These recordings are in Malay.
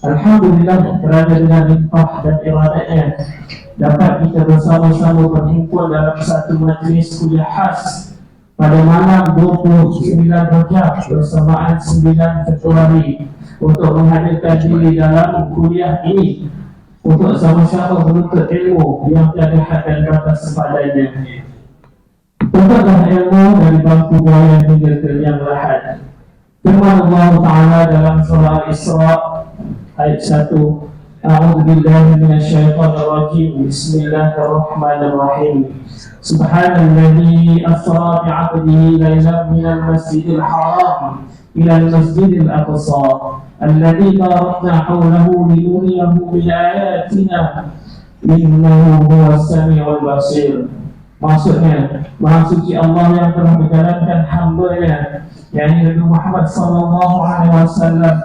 Alhamdulillah kerana dengan limpah dan iradanya dapat kita bersama-sama berhimpun dalam satu majlis kuliah khas pada malam 29 Rajab bersamaan 9 Februari untuk menghadirkan diri dalam kuliah ini untuk sama-sama menuntut ilmu yang tiada had dan batas sepadanya. Tuntutlah ilmu dari bangku buaya hingga ke yang lahat. Firman Allah Ta'ala dalam surah Isra ayat 1, A'udzu billahi minasyaitonir rajim. Bismillahirrahmanirrahim. Subhanalladzi asra bi'abdihi lailan minal masjidil haram ilal masjidil aqsa alladzi barakna hawlahu linuriyahu min ayatina innahu huwas samiul basir. Maksudnya, Maha Suci Allah yang telah menjalankan hamba-Nya, yakni Nabi Muhammad sallallahu alaihi wasallam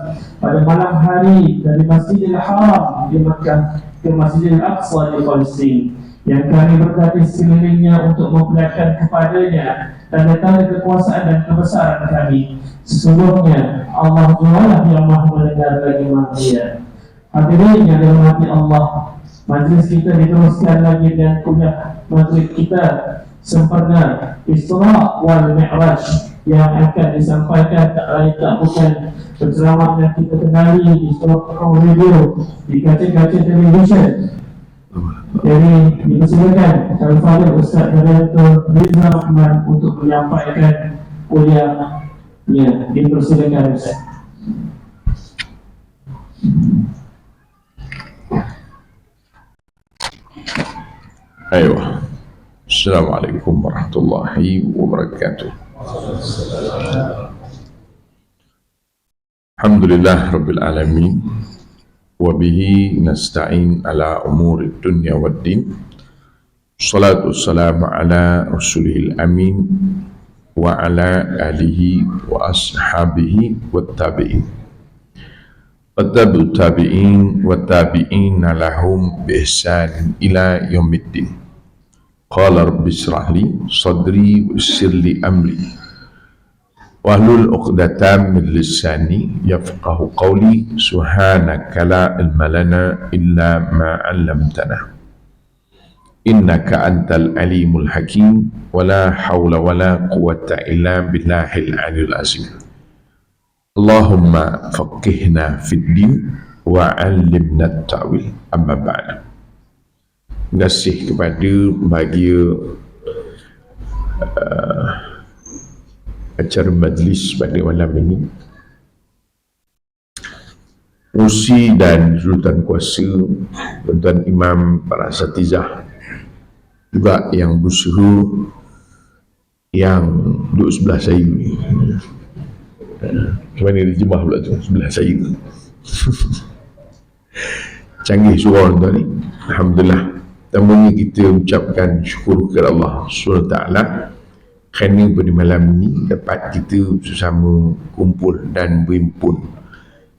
pada malam hari dari Masjidil Haram di Mekah ke Masjidil Aqsa di Palestin, yang kami berkati sekelilingnya untuk memperlihatkan kepadanya tanda-tanda kekuasaan dan kebesaran kami. Sesungguhnya Allah jualah yang maha mendengar lagi maha melihat. Hadirin yang dirahmati Allah, majlis kita diteruskan lagi dengan kuliah maghrib kita sempurna Isra wal Mi'raj yang akan disampaikan tak lain tak bukan penceramah yang kita kenali di Surah Radio, di kaca-kaca televisyen. Jadi dipersilakan Al-Fadhil Ustaz Dr. Rizal Rahman untuk menyampaikan kuliahnya. Dipersilakan Ustaz. Ayuh. Assalamualaikum warahmatullahi wabarakatuh. Alhamdulillah rabbil alamin wa bihi nasta'in ala umuri dunya waddin. Salatu wassalamu ala rasulihil amin wa ala alihi wa ashabihi wat tabi'in. Wattabi'ut tabi'in wa tabi'ina lahum bi ihsan ila yaumiddin. Qala rabbi shrah li sadri wa yassir li amri wahlul 'uqdatam min lisani yafqahu qawli. Subhanaka la ilma lana illa ma 'allamtana innaka antal alimul hakim wa la hawla wa la quwwata illa billahil 'aliyyil azim. Allahumma faqihna fid din wa 'allimna at-ta'wil. Amma ba'du. Terima kasih kepada bahagia acara majlis pada malam ini. Usi dan Sultan Kuasa, Tuan Imam, para asatizah, juga yang berusaha yang duduk sebelah saya ni. Macam mana terjemah pula tu, sebelah saya. Canggih surah tuan ni. Alhamdulillah. Pertamanya kita ucapkan syukur kepada Allah SWT kerana pada malam ini dapat kita bersama kumpul dan berhimpun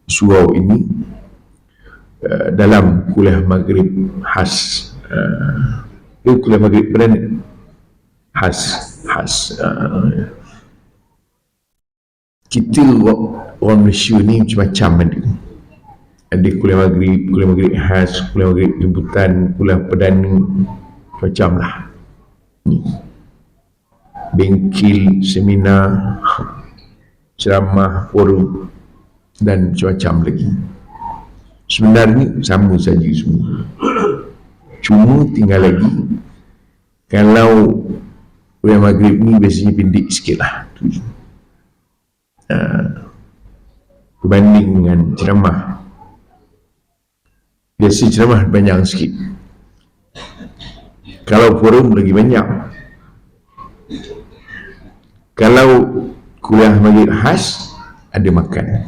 surau ini dalam kuliah maghrib khas. Kuliah maghrib pada ni khas. Kita orang Malaysia ni macam-macam ada. Ada kuliah maghrib khas, kuliah maghrib jemputan, kuliah perdana, macam lah. Bengkel, seminar, ceramah, forum dan macam-macam lagi. Sebenarnya sama saja semua. Cuma tinggal lagi kalau kuliah maghrib ni biasanya pendek sikit lah. Berbanding dengan ceramah. Biasa ceramah banyak sikit. Kalau forum lagi banyak. Kalau kuliah maghrib khas ada makan.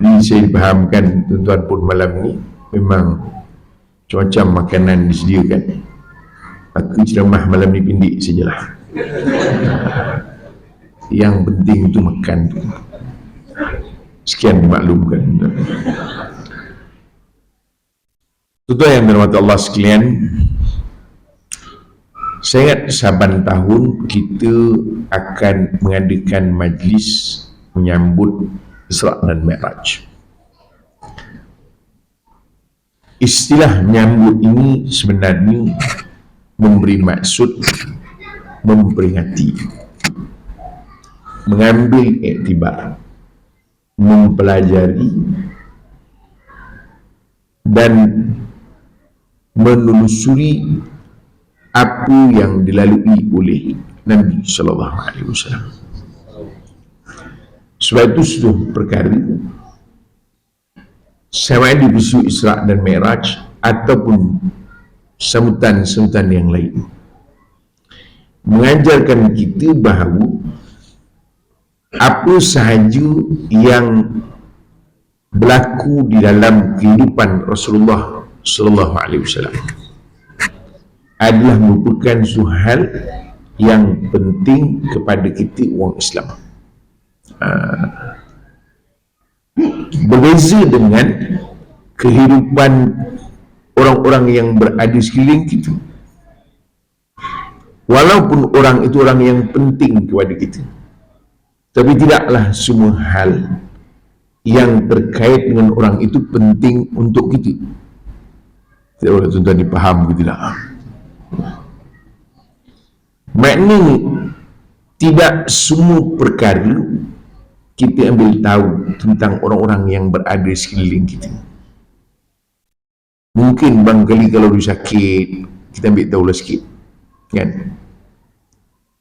Ini saya fahamkan tuan-tuan pun malam ni memang macam-macam makanan disediakan. Aku ceramah malam ni pendek sajalah. Yang penting tu makan tu. Sekian dimaklumkan. Tuan-tuan yang dirahmati Allah sekalian, saya ingat saban tahun kita akan mengadakan majlis menyambut Isra dan Mi'raj. Istilah menyambut ini sebenarnya memberi maksud memperingati, mengambil iktibar, mempelajari dan menelusuri apa yang dilalui oleh Nabi sallallahu alaihi wasallam. Sebab itu sudah perkara sama ada peristiwa Isra dan Mi'raj ataupun sambutan-sambutan yang lain mengajarkan kita bahawa apa sahaja yang berlaku di dalam kehidupan Rasulullah sallallahu alaihi wasallam adalah merupakan suatu hal yang penting kepada kita orang Islam. Berbeza dengan kehidupan orang-orang yang berada sekeliling kita. Walaupun orang itu orang yang penting kepada kita, tapi tidaklah semua hal yang terkait dengan orang itu penting untuk kita. Tidak boleh tuan-tuan dipaham ke tidak? Maknanya tidak semua perkara kita ambil tahu tentang orang-orang yang berada di sekeliling kita. Mungkin barangkali kalau dia sakit, kita ambil tahulah sikit, kan?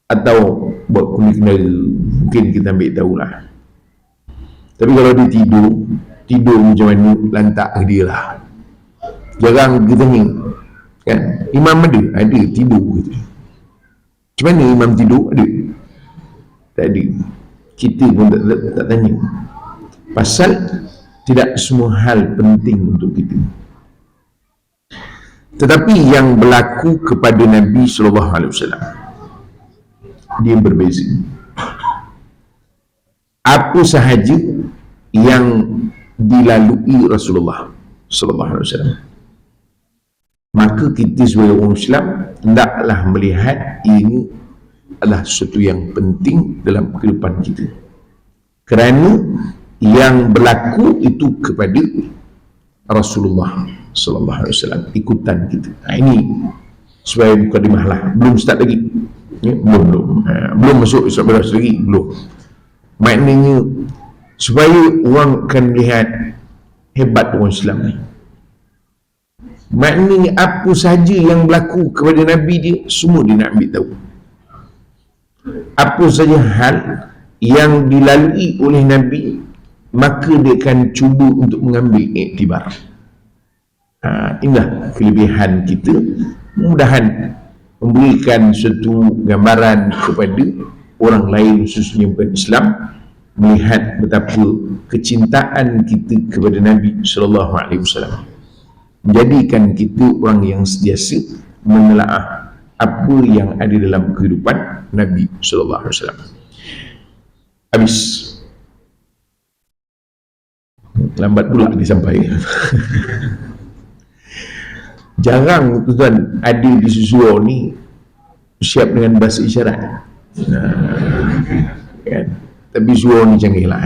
Atau buat kulit kenara, mungkin kita ambil tahulah. Tapi kalau dia tidur macam mana, lantak ke dia lah. Jarang kita tanya, kan? Imam ada tidur gitu. Macam mana imam tidur? Ada? Tak ada. Kita pun tak tanya. Pasal tidak semua hal penting untuk kita. Tetapi yang berlaku kepada Nabi sallallahu alaihi wasallam, dia berbeza. Apa sahaja yang dilalui Rasulullah sallallahu alaihi wasallam, maka kita sebagai orang Islam hendaklah melihat ini adalah sesuatu yang penting dalam kehidupan kita, kerana yang berlaku itu kepada Rasulullah sallallahu alaihi wasallam, ikutan kita. Ini sebagai mukadimah lah, belum start lagi, ya, belum masuk Isra Mi'raj lagi, belum. Maknanya supaya orang akan melihat hebat orang Islam ni. Maknanya apa sahaja yang berlaku kepada Nabi dia, semua dia nak ambil tahu. Apa saja hal yang dilalui oleh Nabi, maka dia akan cuba untuk mengambil iktibar. Inilah kelebihan kita, mudahan memberikan suatu gambaran kepada orang lain khususnya bukan Islam, melihat betapa kecintaan kita kepada Nabi sallallahu alaihi wasallam menjadikan kita orang yang sentiasa menelaah apa yang ada dalam kehidupan Nabi sallallahu alaihi wasallam. Habis. Lambat pula disampaikan. Jarang tuan ada di Susua ni siap dengan bahasa isyarat. Kan? Tapi Susua ni canggih lah.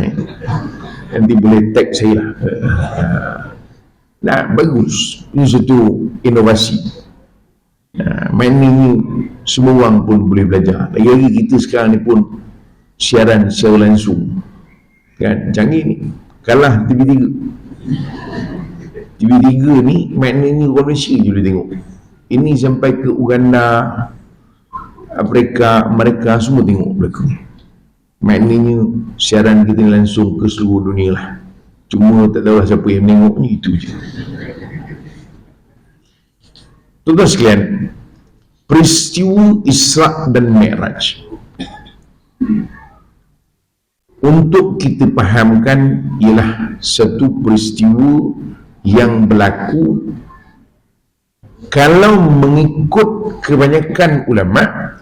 Nanti boleh tag saya lah. Nah, bagus. Ini satu inovasi. Maknanya semua orang pun boleh belajar. Lagi-lagi kita sekarang ni pun siaran secara langsung. Kan? Canggih ni. Kalah TV3 ni maknanya orang Malaysia je boleh tengok. Ini sampai ke Uganda, Afrika, mereka semua tengok belakang. Maknanya siaran kita langsung ke seluruh dunia lah. Cuma tak tahulah siapa yang tengok ni, itu je. Tuan-tuan sekalian, peristiwa Isra dan Mi'raj untuk kita fahamkan ialah satu peristiwa yang berlaku, kalau mengikut kebanyakan ulama,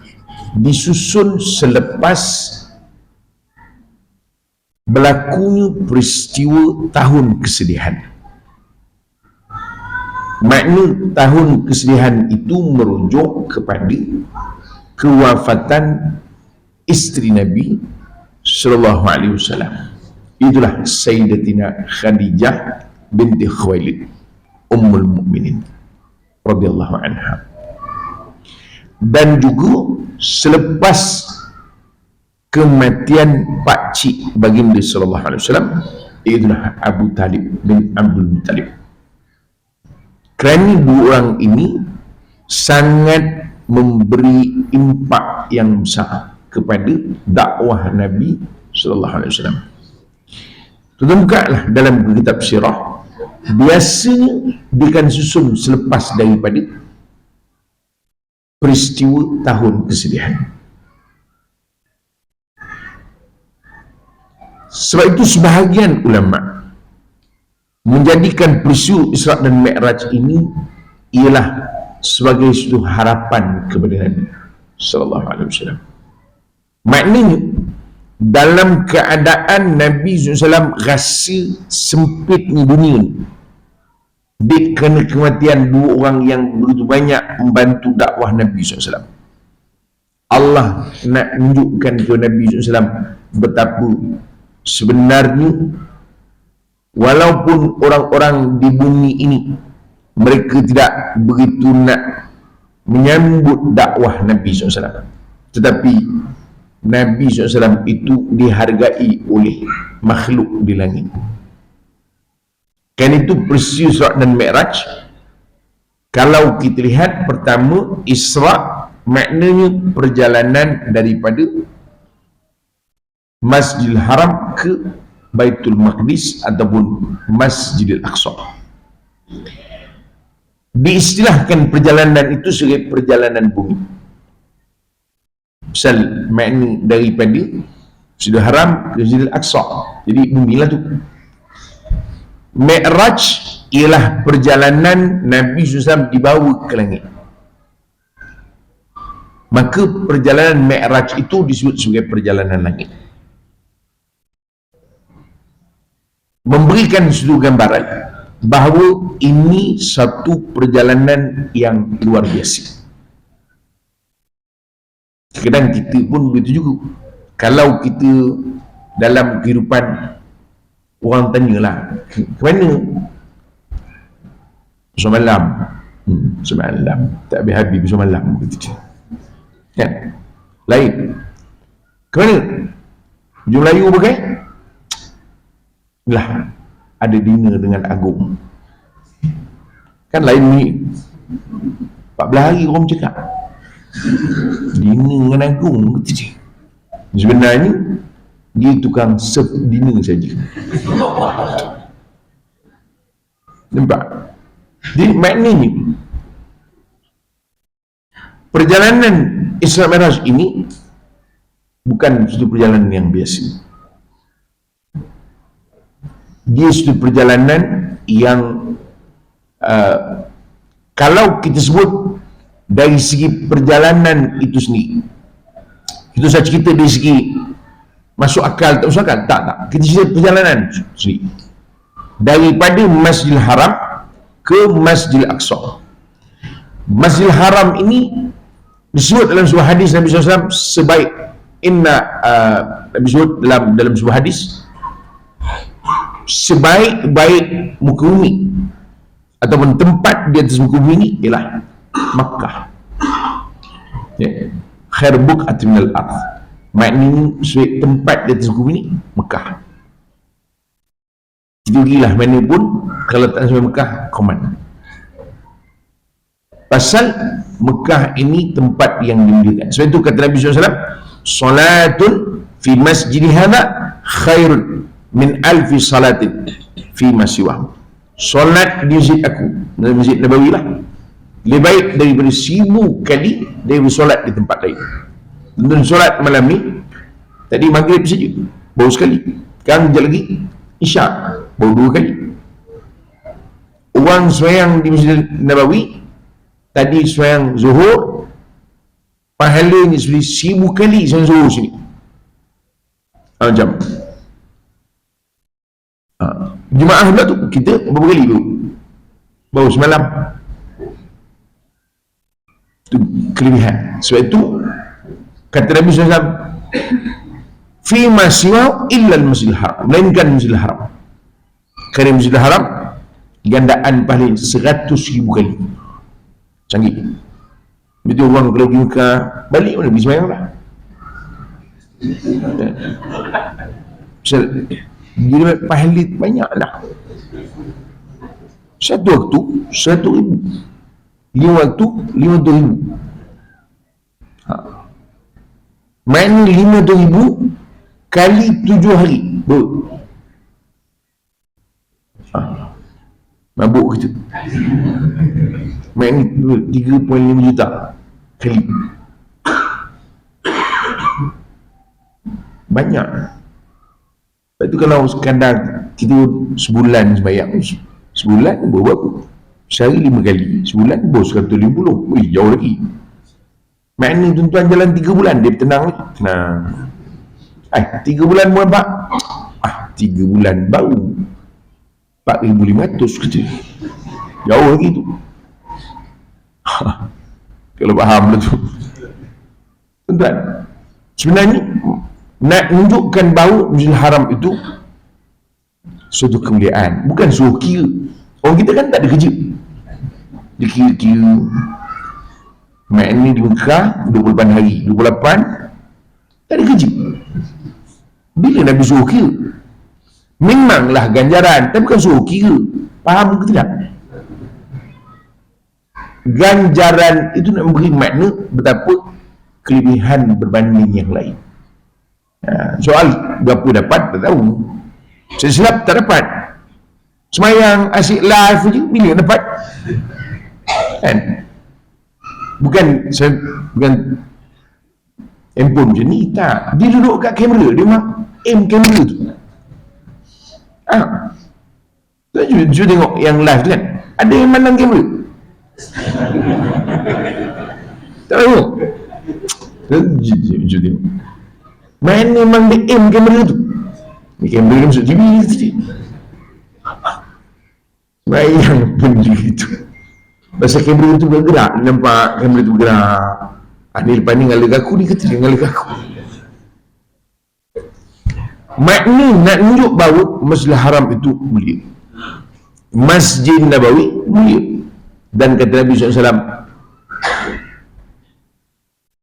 disusun selepas berlakunya peristiwa tahun kesedihan. Makna tahun kesedihan itu merujuk kepada kewafatan isteri Nabi sallallahu alaihi wasallam. Itulah Sayyidatina Khadijah binti Khuwailid Ummul Mukminin radhiyallahu anha. Dan juga selepas kematian pakcik baginda sallallahu alaihi wasallam, itulah Abu Talib bin Abdul Muttalib. Kerana dua orang ini sangat memberi impak yang besar kepada dakwah Nabi sallallahu alaihi wasallam. Tuan bukalah dalam kitab sirah, biasanya dia akan susun selepas daripada peristiwa tahun kesedihan. Sebab itu sebahagian ulama menjadikan peristiwa Isra dan Mi'raj ini ialah sebagai satu harapan kepada Nabi sallallahu alaihi wasallam. Maknanya dalam keadaan Nabi SAW rasa sempitnya dunia ni, kerana kematian dua orang yang begitu banyak membantu dakwah Nabi SAW, Allah nak tunjukkan kepada Nabi SAW betapa sebenarnya walaupun orang-orang di bumi ini mereka tidak begitu nak menyambut dakwah Nabi SAW, tetapi Nabi SAW itu dihargai oleh makhluk di langit. Kan itu peristiwa Isra dan Mi'raj. Kalau kita lihat, pertama Isra maknanya perjalanan daripada Masjidil Haram ke Baitul Maqdis ataupun Masjidil Aqsa. Diistilahkan perjalanan itu sebagai perjalanan bumi. Misal makna daripada Masjidil Haram ke Masjidil Aqsa, jadi bumi lah tu. Mi'raj ialah perjalanan Nabi SAW dibawa ke langit. Maka perjalanan Mi'raj itu disebut sebagai perjalanan langit. Memberikan satu gambaran bahawa ini satu perjalanan yang luar biasa. Kadang kita pun begitu juga. Kalau kita dalam kehidupan, orang tanyalah, ke mana semalam? Semalam tak habis-habis semalam gitu. Kan? Lain. Ke mana? Hujung Melayu pakai? Lah, ada dinner dengan Agong. Kan lain ni. 14 hari orang cakap. Dinner dengan Agong gitu je. Sebenarnya dia tukang serve dinner saja. Nampak? Jadi maknanya perjalanan Isra Mi'raj ini bukan satu perjalanan yang biasa. Dia satu perjalanan yang kalau kita sebut dari segi perjalanan itu sendiri, itu saja kita dari segi masuk akal, tak masuk akal, tak. Kita cerita perjalanan sendiri daripada Masjidil Haram ke Masjidil Aqsa. Masjidil Haram ini disebut dalam sebuah hadis Nabi SAW sebaik Nabi sebut dalam sebuah hadis, sebaik-baik muka bumi ataupun tempat di atas muka bumi ini ialah Makkah. Khair buq'atin minal ardh, maknanya sebaik tempat di atas muka bumi ini Makkah. Pergilah mana pun, kalau tak sampai Mekah, koman. Pasal Mekah ini tempat yang dimuliakan. Sebab itu kata Nabi SAW, salatun fi masjidi hadha khairun min alfi salatin fi masiwah. Solat di masjid aku, Masjid Nabawi lah, lebih baik daripada 1000 kali daripada solat di tempat lain. Dan solat malam ni, tadi maghrib saja, baru sekali. Sekarang sekejap lagi Isyak, baru 2 kali. Orang sembahyang di Masjid Nabawi, tadi sembahyang Zuhur, pahalanya seperti 1000 kali sembahyang Zuhur sini. Macam Jumaah pula tu, kita berapa kali tu? Baru semalam. Itu kelebihan. Sebab itu kata Nabi SAW, fi ma siwa illa al-masjidil haram, melainkan Masjidil Haram. Kerana Masjidil Haram gandaan paling 100,000 kali. Canggih. Betul orang kalau pergi Mekah balik mana pergi sembahyang lah. Dia pahala banyak lah. Satu waktu 1,000, 5 waktu 50,000. Main 50,000 kali 7 hari. Mabuk kita. Main 3.5 juta kali. Banyak. Lepas tu kalau sekadar kita sebulan sembahyang, sebulan berapa? Sehari 5 kali, sebulan bos 150. Wih, jauh lagi. Maknanya tuan-tuan jalan 3 bulan dia tenang lagi. Tenang. 3 bulan berapa? 3 bulan baru 4,500 kata. Jauh lagi tu. Kalau faham lah tu. Tuan-tuan, sebenarnya nak menunjukkan bahawa Masjidil Haram itu suatu kemuliaan, bukan suruh kira. Orang kita kan tak ada kerja, dia kira-kira main ni di Mekah 28 hari, 28 tak ada kerja. Bila Nabi suruh kira? Memanglah ganjaran, tapi bukan suruh kira. Faham ke tidak? Ganjaran itu nak memberi makna betapa kelebihan berbanding yang lain. Soal berapa dapat tak tahu. Saya silap tak dapat. Semayang asyik live je, bila dapat? Kan? Bukan handphone macam ni, tak. Dia duduk kat kamera, dia memang aim kamera tu. Cuba tengok yang live tu kan, ada yang mandang kamera. Tak tahu. Cuba tengok. Main memang dia aim kamera tu. Ni kamera dia masuk TV tadi. Bayang pun begitu. Pasal kamera tu bergerak, nampak kamera tu bergerak. Ni lepas ni ngalir aku, ni kata dia ngalir aku. Makna nak tunjuk bahawa Masjidil Haram itu mulia, Masjid Nabawi mulia. Dan kata Nabi SAW,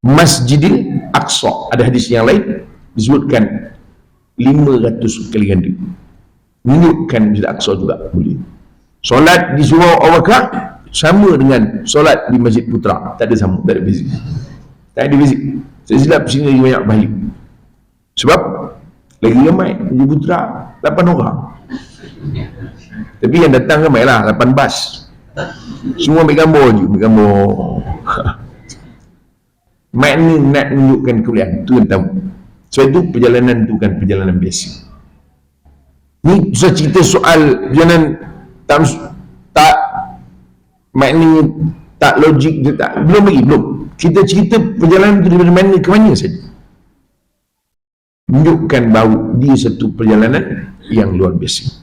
Masjidil Aqsa, ada hadis yang lain disebutkan 500 kali ganda, menunjukkan Masjid Aqsa juga mulia. Solat di Surau Al-Baqarah sama dengan solat di Masjid Putra, tak ada sama, tak ada beza. Tak ada beza. Saya silap sini lagi banyak bahaya. Sebab lagi ramai Masjid Putra 8 orang. Tapi yang datang ramai lah 8 bas. Semua ambil gambar je, ambil gambar. Makna nak menunjukkan kemuliaan tu yang tahu. Sebab itu perjalanan tu bukan perjalanan biasa. Ni saya cerita soal perjalanan tak maknanya tak logik, tak, belum lagi, belum. Kita cerita perjalanan itu dari mana ke mana saja. Menunjukkan bahawa dia satu perjalanan yang luar biasa.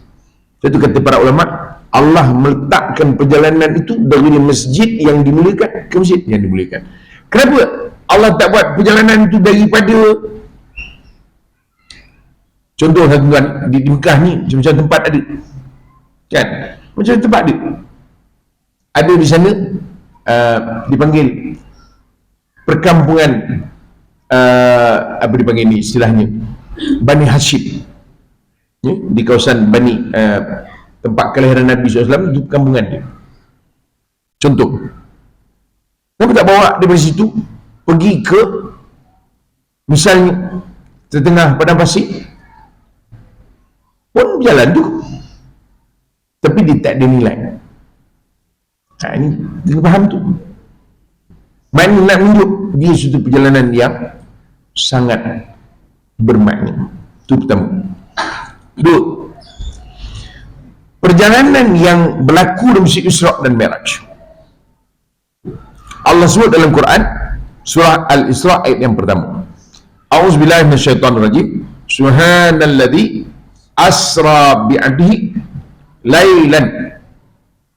Itu kata para ulama, Allah meletakkan perjalanan itu dari masjid yang dimuliakan ke masjid yang dimuliakan. Kenapa Allah tak buat perjalanan itu daripada, contoh tuan di Mekah ni macam tempat ada kan, macam tempat ada di sana dipanggil perkampungan, apa dipanggil ni istilahnya, Bani Hashim ya, di kawasan Bani tempat kelahiran Nabi SAW, itu perkampungan dia. Contoh, kenapa tak bawa daripada situ pergi ke misalnya tengah padang pasir pun berjalan tu, tapi dia tak ada nilai. Ini kita faham tu. Makna nak menunjuk dia suatu perjalanan yang sangat bermakna. Itu pertama. Kedua, perjalanan yang berlaku dalam Isra dan Mi'raj. Allah sebut dalam Quran surah Al-Isra ayat yang pertama. A'udzubillahi minasyaitonirrajim. Subhanalladzi asra bi'abdihi lailan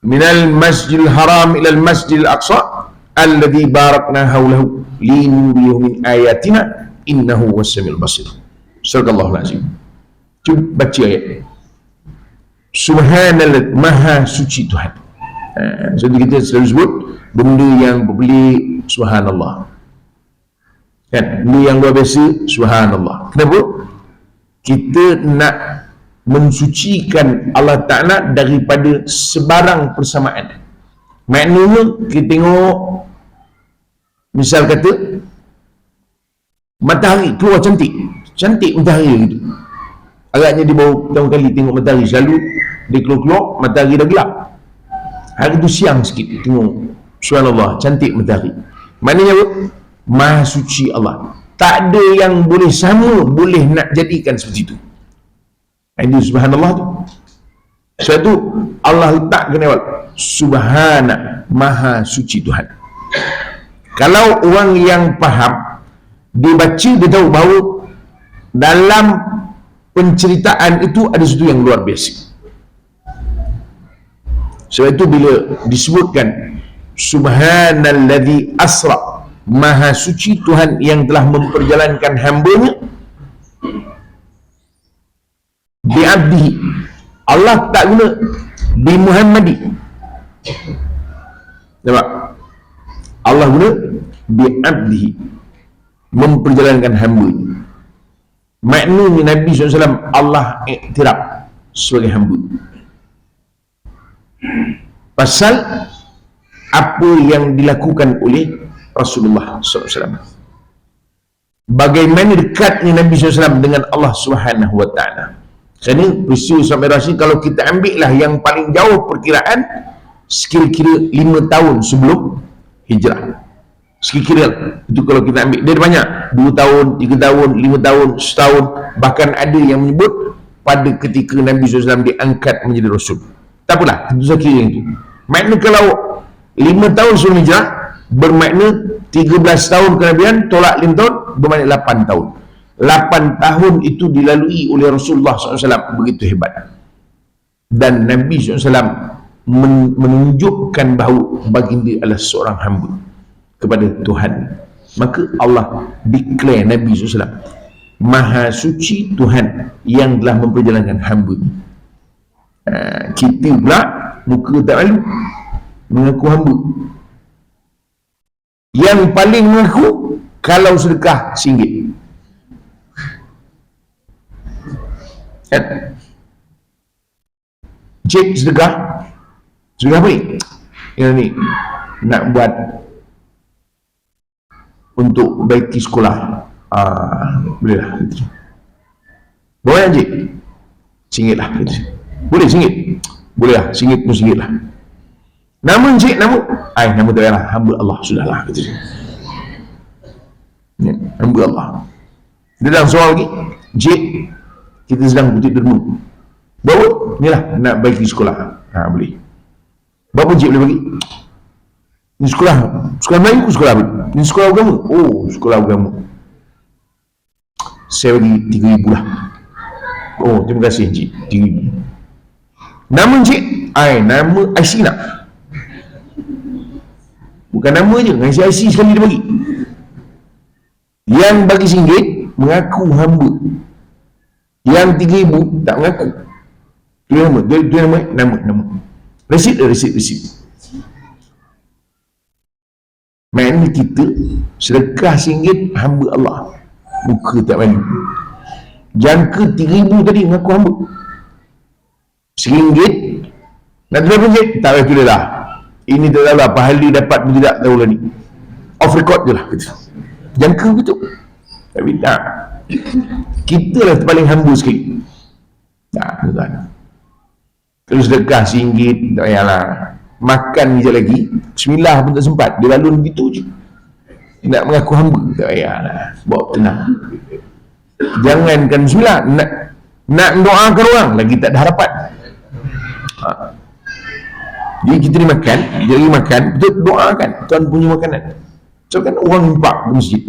minal masjidil haram ilal masjidil aqsa alladzi barakna hawlahu linuriyahu min ayatina innahu wassamiul basir. Sadaqallahul azim. Cuba baca ayat. Subhanallah, maha suci Tuhan. Jadi kita selalu sebut benda yang berbelit, subhanallah. Kan? Benda yang luar biasa, subhanallah. Kenapa? Kita nak mensucikan Allah Ta'ala daripada sebarang persamaan. Maknanya kita tengok, misal kata matahari keluar cantik matahari gitu. Agaknya dia baru pertama kali tengok matahari, selalu dia keluar matahari dah gelap. Hari tu siang sikit tengok, subhanallah, cantik matahari. Maknanya apa? Maha suci Allah. Tak ada yang boleh sama, boleh nak jadikan seperti itu. Ini subhanallah tu. Sebab tu Allah letakkan awal, subhana, maha suci Tuhan. Kalau orang yang faham, dia baca, dia tahu bahawa dalam penceritaan itu ada sesuatu yang luar biasa. Sebab itu bila disebutkan subhanalladzi asra, maha suci Tuhan yang telah memperjalankan hambanya, bi'abdihi, Allah tak guna bi Muhammadi. Nampak? Allah guna bi'abdihi, memperjalankan hambanya. Maknanya Nabi SAW Allah iktiraf sebagai hamba. Pasal apa yang dilakukan oleh Rasulullah SAW, bagaimana dekatnya Nabi SAW dengan Allah Subhanahu Wa Taala. Kerana peristiwa Isra Mi'raj ni, kalau kita ambil lah yang paling jauh perkiraan, sekira-kira 5 tahun sebelum hijrah. Sekira-kira itu kalau kita ambil, dia ada banyak, 2 tahun, 3 tahun, 5 tahun, setahun, bahkan ada yang menyebut pada ketika Nabi SAW diangkat menjadi Rasul. Tak apalah, itu saya kira yang itu. Makna kalau 5 tahun sebelum hijrah, bermakna 13 tahun kenabian, tolak 5 tahun, bermakna 8 tahun. 8 tahun itu dilalui oleh Rasulullah SAW, begitu hebat. Dan Nabi SAW menunjukkan bahawa baginda adalah seorang hamba kepada Tuhan. Maka Allah declare Nabi SAW maha suci Tuhan yang telah memperjalankan hamba. Kita pula muka tak malu, mengaku hamba. Yang paling mengaku kalau sedekah RM1. Cik sedekah apa ni? Yang ni nak buat untuk baiki sekolah, boleh lah. Boleh cik? RM1 lah. Boleh RM1? Boleh lah, RM1 pun RM1 lah. Nama cik, nama tak payahlah, hamba Allah sudahlah. Hamba Allah. Dia dalam soal lagi, cik, kita sedang kutip derma, bawa ni lah nak baiki sekolah, boleh. Berapa cik boleh bagi? Ni sekolah Melayu ke sekolah apa? Ni sekolah agama? Oh, sekolah agama, saya bagi RM3,000 lah. Oh, terima kasih cik, RM3,000. Nama cik? Nama IC nak? Bukan nama je, ngasih IC sekali dia bagi. Yang bagi RM1 mengaku hamba, yang RM3,000 tak mengaku. Itu nama. Resit. Maknanya kita sedekah RM1 hamba Allah, muka tak malu. Jangka RM3,000 tadi mengaku hamba. RM1 nak terima RM1, tak payah tulis lah. Ini tak tahu lah pahala dapat pun tidak tahu lah ni. Off record je lah kita. Jangka begitu. Tapi tak, kita lah paling hamba sekali. Tak. Kalau sedekah RM1, tak payahlah. Makan je lagi, bismillah pun tak sempat, dia lalu begitu je. Nak mengaku hamba, tak payahlah. Bawa tenang. Jangankan bismillah, nak doakan orang lagi tak ada harapan. Jadi kita ni makan, dia lagi makan, betul doakan Tuhan punya makanan. So kan orang impak ke masjid.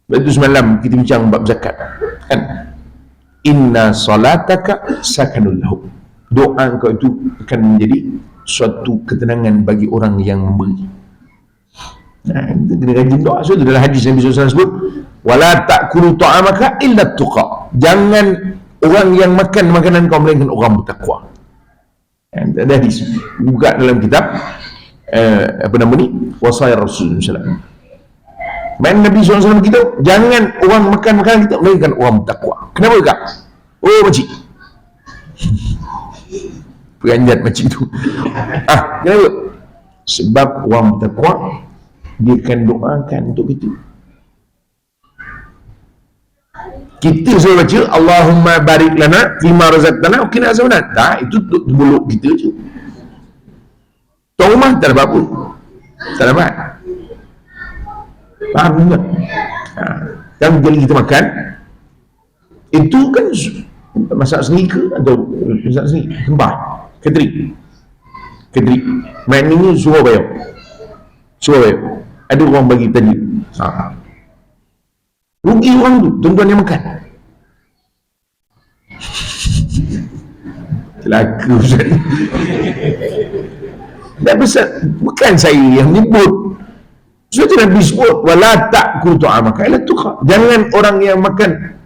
Lepas tu semalam kita bincang bab zakat kan, inna salataka sakanul lahum, doa kau itu akan menjadi suatu ketenangan bagi orang yang memberi. Kita kena rajin doa. So dalam hadis Nabi SAW sebut, Wala ta'kulu ta'amaka illa tuqa. Jangan orang yang makan makanan kau melainkan orang bertakwa. Ada hadis buka dalam kitab apa nama ni, wasaya Rasulullah SAW. Main Nabi SAW kita, jangan orang makan makanan kita melainkan orang bertakwa. Kenapa kak? Oh makcik peranjat macam tu. Kenapa? Sebab orang bertakwa dia akan doakan untuk kita. Kita selalu baca Allahumma barik lana fima razaqtana wa qina azabannar. Tak, itu untuk mulut kita je. Tuan rumah tak dapat apa. Tak dapat. Faham tak? Kan bila kita makan, itu kan masak sendiri ke atau masak sendiri? Sembah. Kedri. Maknanya suruh bayar. Ada orang bagi tadi. Rugi orang tu, tuan-tuan yang makan. Celaka Ustaz. Tak besar, bukan saya yang menyebut. Sudah Nabi sebut, wala ta'kulu ta'amaka illa tuqa. Jangan orang yang makan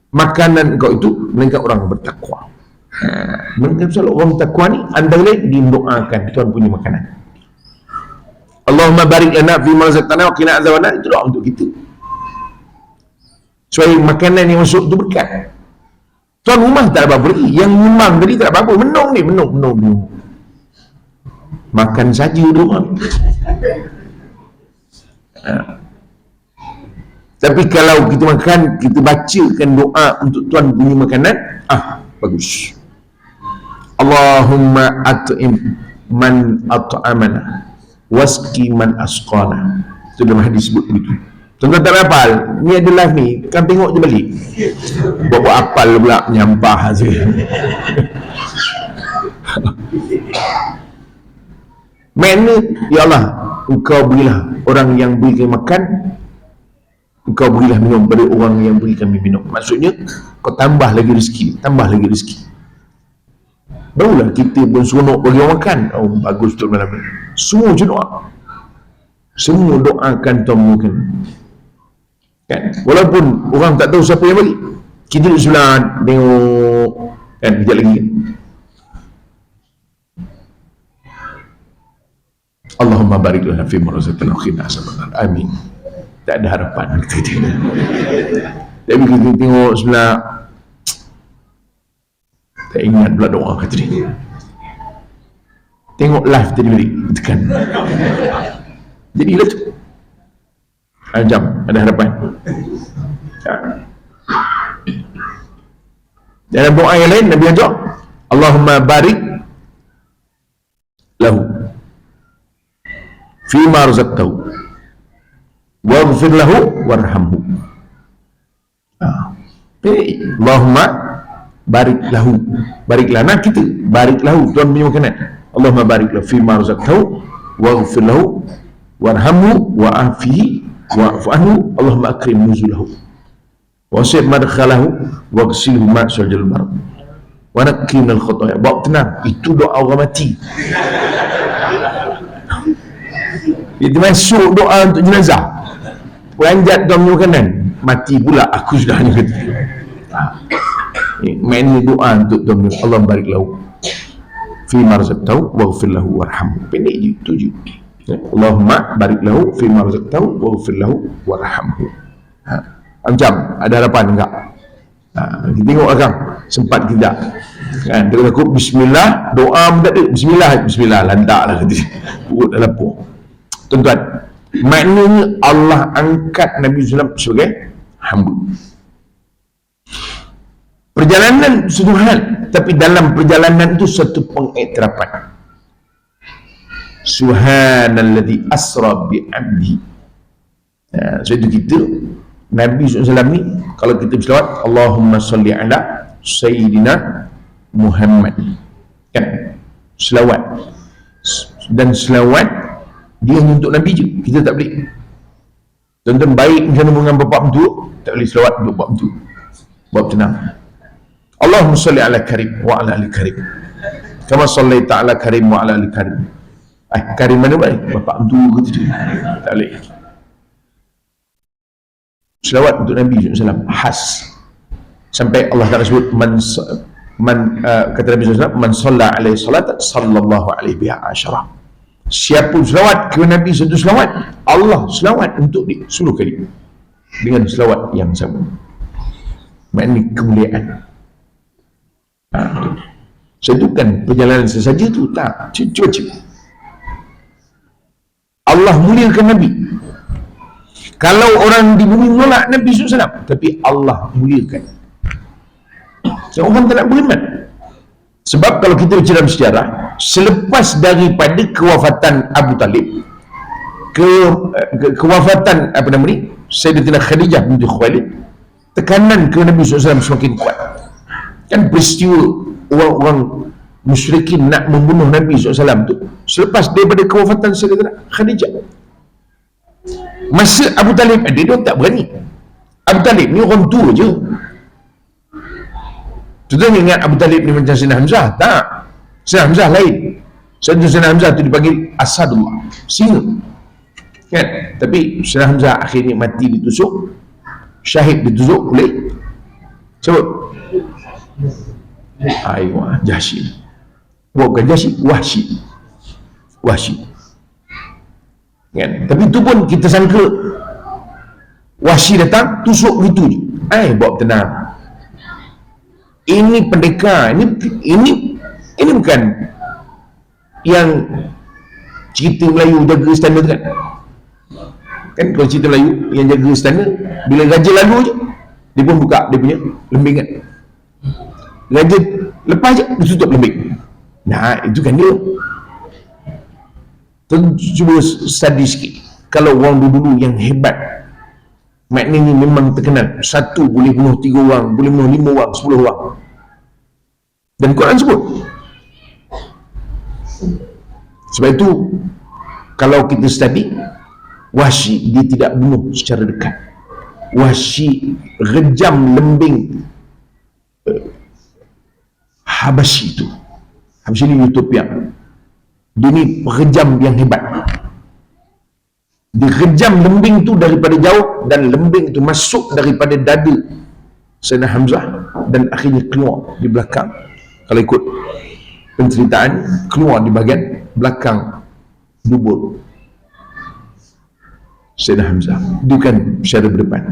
makanan kau itu melainkan orang bertakwa. Melainkan orang bertakwa ni antara lain didoakan Tuhan punya makanan. Allahumma barik lana fi ma razaqtana wa qina azabannar. Itu doa untuk kita. Supaya makanan yang masuk tu berkat. Tuan rumah tak ada apa-apa lagi. Yang memang tadi tak ada apa-apa. Menung. Makan saja doang. Tapi kalau kita makan, kita bacakan doa untuk Tuhan punya makanan, bagus. Allahumma at'im man at'amana wasqi man asqana. Itu dalam hadis sebut begitu. Tuan-tuan tak hafal, ni adalah ni, kan tengok je balik. Bawa hafal pula, menyampah saja. Makna, ya Allah, engkau berilah orang yang berikan makan, engkau berilah minum pada orang yang berikan minum. Maksudnya, kau tambah lagi rezeki. Barulah kita pun seronok bagi orang makan. Oh, bagus tu malam ni. Semua je doa. Semua doakan Tuhan mungkin. Kan? Walaupun orang tak tahu siapa yang bagi, kita duduk sebelah tengok kan, kejap lagi kan. Allahumma barik lana fi ma razaqtana wa qina azabannar. Amin. Tak ada harapan kita. Tapi kita tengok sebelah, tak ingat pula doa kata dia. Tengok live tadi balik, tekan. Jadilah tu. Jam, ada harapan. Dalam doa yang lain Nabi ajak, Allahumma barik lahu fima razaqtahu waghfir lahu warhamhu. Allahumma barik lahu, barik lana kita, barik lahu Tuhan punya makanan. Allahumma barik lahu fima razaqtahu waghfir lahu warhamhu wa'afihi wa'fu anhu. Allahumma akrim nuzulahu wasib madkhalahu waghsilhu ma'sal bar wa nakki minal khotaya. Bawa tenang, itu doa orang mati. Itu masuk doa untuk jenazah. Peranjat Tuhan punya makanan, mati pula aku sudah ni kata. Main doa untuk Tuhan. Allah barik lahu fi ma razaqtahu waghfir lahu warhamhu. Pendek je, itu je. Allahumma barik lahu fi ma razaqtahu waghfir lahu warhamhu. Macam ada harapan enggak? Kita tengok akang sempat tidak kan, dia kata bismillah, doa pun tak ada, bismillah lantaklah kata dia. Perut dah lapar. Tuan-tuan, maknanya Allah angkat Nabi SAW sebagai hamba. Perjalanan satu hal, tapi dalam perjalanan itu satu pengiktirafan. Subhanalladzi asra bi 'abdihi. So itu kita Nabi SAW ni, kalau kita berselawat, Allahumma salli ala Sayyidina Muhammad, kan? Selawat. Dan selawat dia hanya untuk Nabi je, kita tak boleh. Tuan-tuan baik macam mana dengan bapak mentua, tak boleh selawat untuk bapak mentua. Bapak tenang. Allahumma salli ala Karim wa ala ali Karim kama sallaita ala Karim wa ala ali Karim. Karim mana baik? Bapak mentua kata dia. Tak boleh. selawat untuk Nabi SAW khas, sampai Allah Ta'ala sebut kata Nabi SAW, man salla alaihi salat sallallahu alaihi biha asyarah. Siapa selawat ke Nabi satu selawat, Allah selawat untuk dia 10 kali dengan selawat yang sama. Maknanya kemuliaan. So itu kan perjalanan sesaja tu tak, cuba Allah muliakan Nabi. Kalau orang di bumi menolak Nabi SAW, tapi Allah muliakan. So, orang tak nak beriman. Sebab kalau kita bicara sejarah, selepas daripada kewafatan Abu Talib, kewafatan apa nama ni, Sayyidatina Khadijah binti Khuwailid, tekanan ke Nabi SAW semakin kuat. Kan peristiwa orang-orang musyrikin nak membunuh Nabi SAW tu selepas daripada kewafatan Sayyidatina Khadijah. Masa Abu Talib ada, dia tak berani. Abu Talib ni orang tua je. Contohnya ingat Abu Talib ni macam Sayyidina Hamzah? Tak. Sayyidina Hamzah lain. Sayyidina Hamzah tu dipanggil Asadullah, singa. Kan? Tapi Sayyidina Hamzah akhirnya mati ditusuk, syahid ditusuk oleh sebut Aiwah, Jahsy. Bukan Jahsy, Wahsy. Kan? Tapi itu pun kita sangka Wahsy datang tusuk gitu je. Bawa tenang. Ini pendekar, ini bukan yang cerita Melayu jaga istana tu kan? Kan kalau cerita Melayu yang jaga istana, bila raja lalu je, dia pun buka dia punya lembing kan. Raja lepas je, dia tutup lembing. Nah, itu kan dia. Cuba study sikit. Kalau orang dulu yang hebat, maknanya memang terkenal. Satu boleh bunuh 3 orang, boleh bunuh 5 orang, 10 orang. Dan Quran sebut. Sebab itu, kalau kita study, Wahsy dia tidak bunuh secara dekat. Wahsy rejam lembing Habasyi itu. Habasyi ni Utopia. Dia ni rejam yang hebat. Dia rejam lembing tu daripada jauh, dan lembing tu masuk daripada dada Sayyidina Hamzah dan akhirnya keluar di belakang. Kalau ikut penceritaan, keluar di bahagian belakang dubur Sayyidina Hamzah. Dia bukan secara berdepan.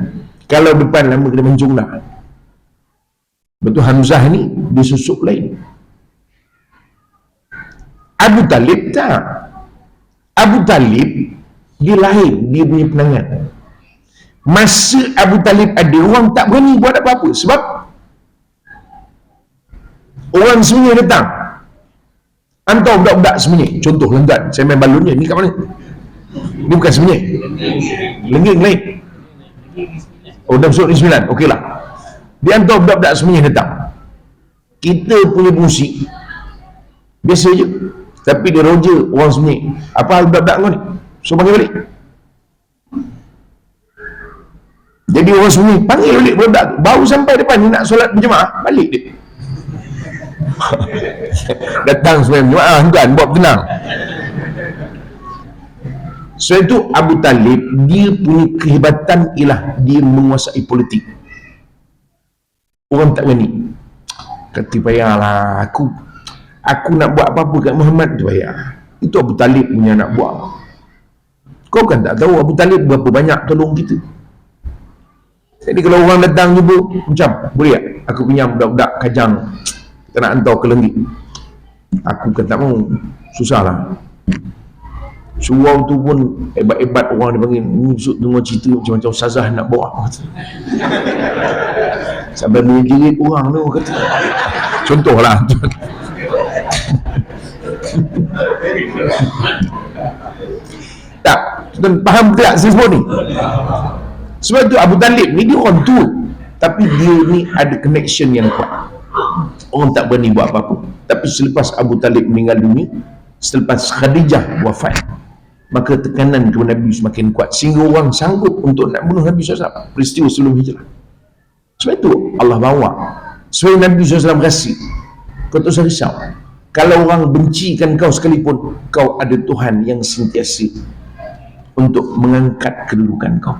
Kalau depan lama kena mencung dah. Betul, Hamzah ni disusuk lain. Abu Talib tak. Abu Talib dia lahir, dia punya penangan. Masa Abu Talib ada, orang tak berani buat apa-apa. Sebab orang semuanya datang, hantar budak-budak semuanya. Contoh tuan, saya main balonnya ni kat mana? Ni bukan semuanya, lengging lain. Oh, dah masuk ni 9, okey lah. Dia hantar budak-budak semuanya datang. Kita punya musik biasa je, tapi dia roja orang semuanya. Apa hal budak-budak kau ni? So panggil balik. Jadi orang sunyi panggil balik budak, baru sampai depan ni nak solat berjemaah, balik dia. Datang semua berjemaah, tuan, buat tenang. So itu Abu Talib, dia punya kehebatan ialah dia menguasai politik. Orang tak berani. Kata payahlah, aku nak buat apa-apa kat Muhammad tu payah. Itu Abu Talib punya nak buat. Kau kan tak tahu Abu Talib berapa banyak tolong kita. Jadi kalau orang datang jumpa, macam, boleh tak aku pinjam budak-budak Kajang, kita nak hantar ke Lenggik. Aku kan tak mau, susah lah. Surau tu pun hebat-hebat orang dia panggil. Ni dengar cerita macam-macam Ustazah nak bawa. Sampai menjerit orang tu kata. Contohlah. Tak, tuan faham tak saya sebut ni? Sebab tu Abu Talib ni dia orang tua, tapi dia ni ada connection yang kuat. Orang tak berani buat apa-apa. Tapi selepas Abu Talib meninggal dunia, selepas Khadijah wafat, maka tekanan kepada Nabi semakin kuat sehingga orang sanggup untuk nak bunuh Nabi SAW. Peristiwa sebelum hijrah. Sebab itu Allah bawa supaya Nabi SAW rasa, kau tak usah risau. Kalau orang bencikan kau sekalipun, kau ada Tuhan yang sentiasa untuk mengangkat kedudukan kau.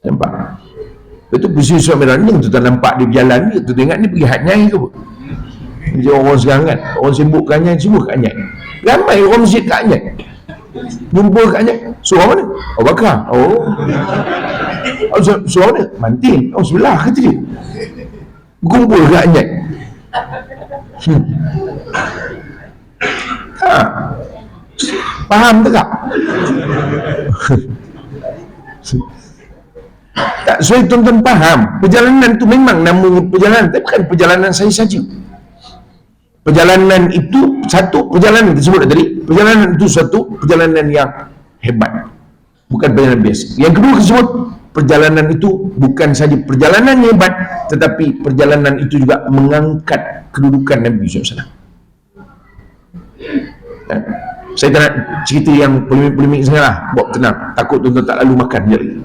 Nampak? Lepas tu Busri Surat Meranding tu tak nampak dia berjalan ni, tu ingat ni pergi Hanyai ke apa? Macam orang sekarang kan, orang sibuk kat Hanyai, semua kat Hanyai. Ramai orang masjid kat Hanyai. Jumpa kat Hanyai, surau mana? Oh Bakar. Surau mana? Mantin. Oh sebelah kata dia. Berkumpul kat Hanyai. Faham tak? Tak, so tuan-tuan faham, perjalanan tu memang nama perjalanan, tapi bukan perjalanan saya saja. Perjalanan itu satu perjalanan tersebut tadi, perjalanan itu satu perjalanan yang hebat, bukan perjalanan biasa. Yang kedua tersebut, perjalanan itu bukan saja perjalanan yang hebat, tetapi perjalanan itu juga mengangkat kedudukan Nabi SAW. Saya tak nak cerita yang polemik-polemik sangat lah, buat tenang, takut tuan-tuan tak lalu makan je lagi.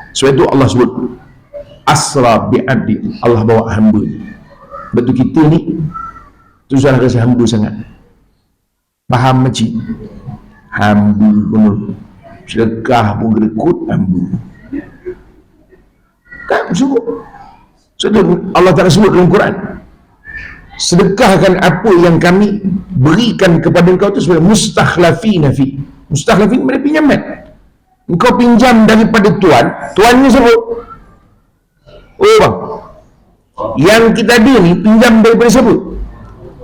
Sebab itu Allah sebut asra bi'abdi, Allah bawa hamba. Betul kita ni tu salah rasa hamba sangat. Faham makcik? Hamba pun sedekah pun gerekut hamba. Kan sebut. Sebab itu Allah Ta'ala sebut dalam Quran, sedekahkan apa yang kami berikan kepada engkau tu sebagai mustakhlafina fi. Mustakhlafin mana pinjaman. Engkau pinjam daripada tuannya sebut. Oh bang, yang kita ada ni pinjam daripada siapa?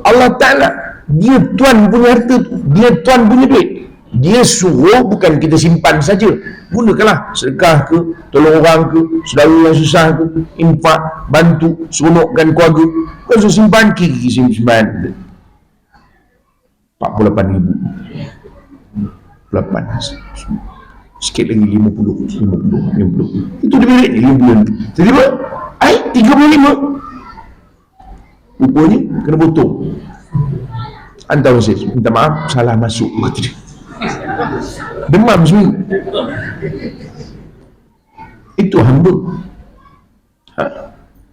Allah Ta'ala. Dia tuan punya harta, dia tuan punya duit. Dia suruh bukan kita simpan saja, gunakanlah sedekah ke, tolong orang ke, saudara yang susah ke, infak, bantu, seronokkan keluarga. Bukan suruh simpan, kiri simpan 48,000 8 sikit lagi 50. Itu dia balik 5 bulan. Tiba-tiba 35. Rupanya kena potong. Hantar mesej, minta maaf salah masuk, kata dia. Demam seminggu. Itu hamba.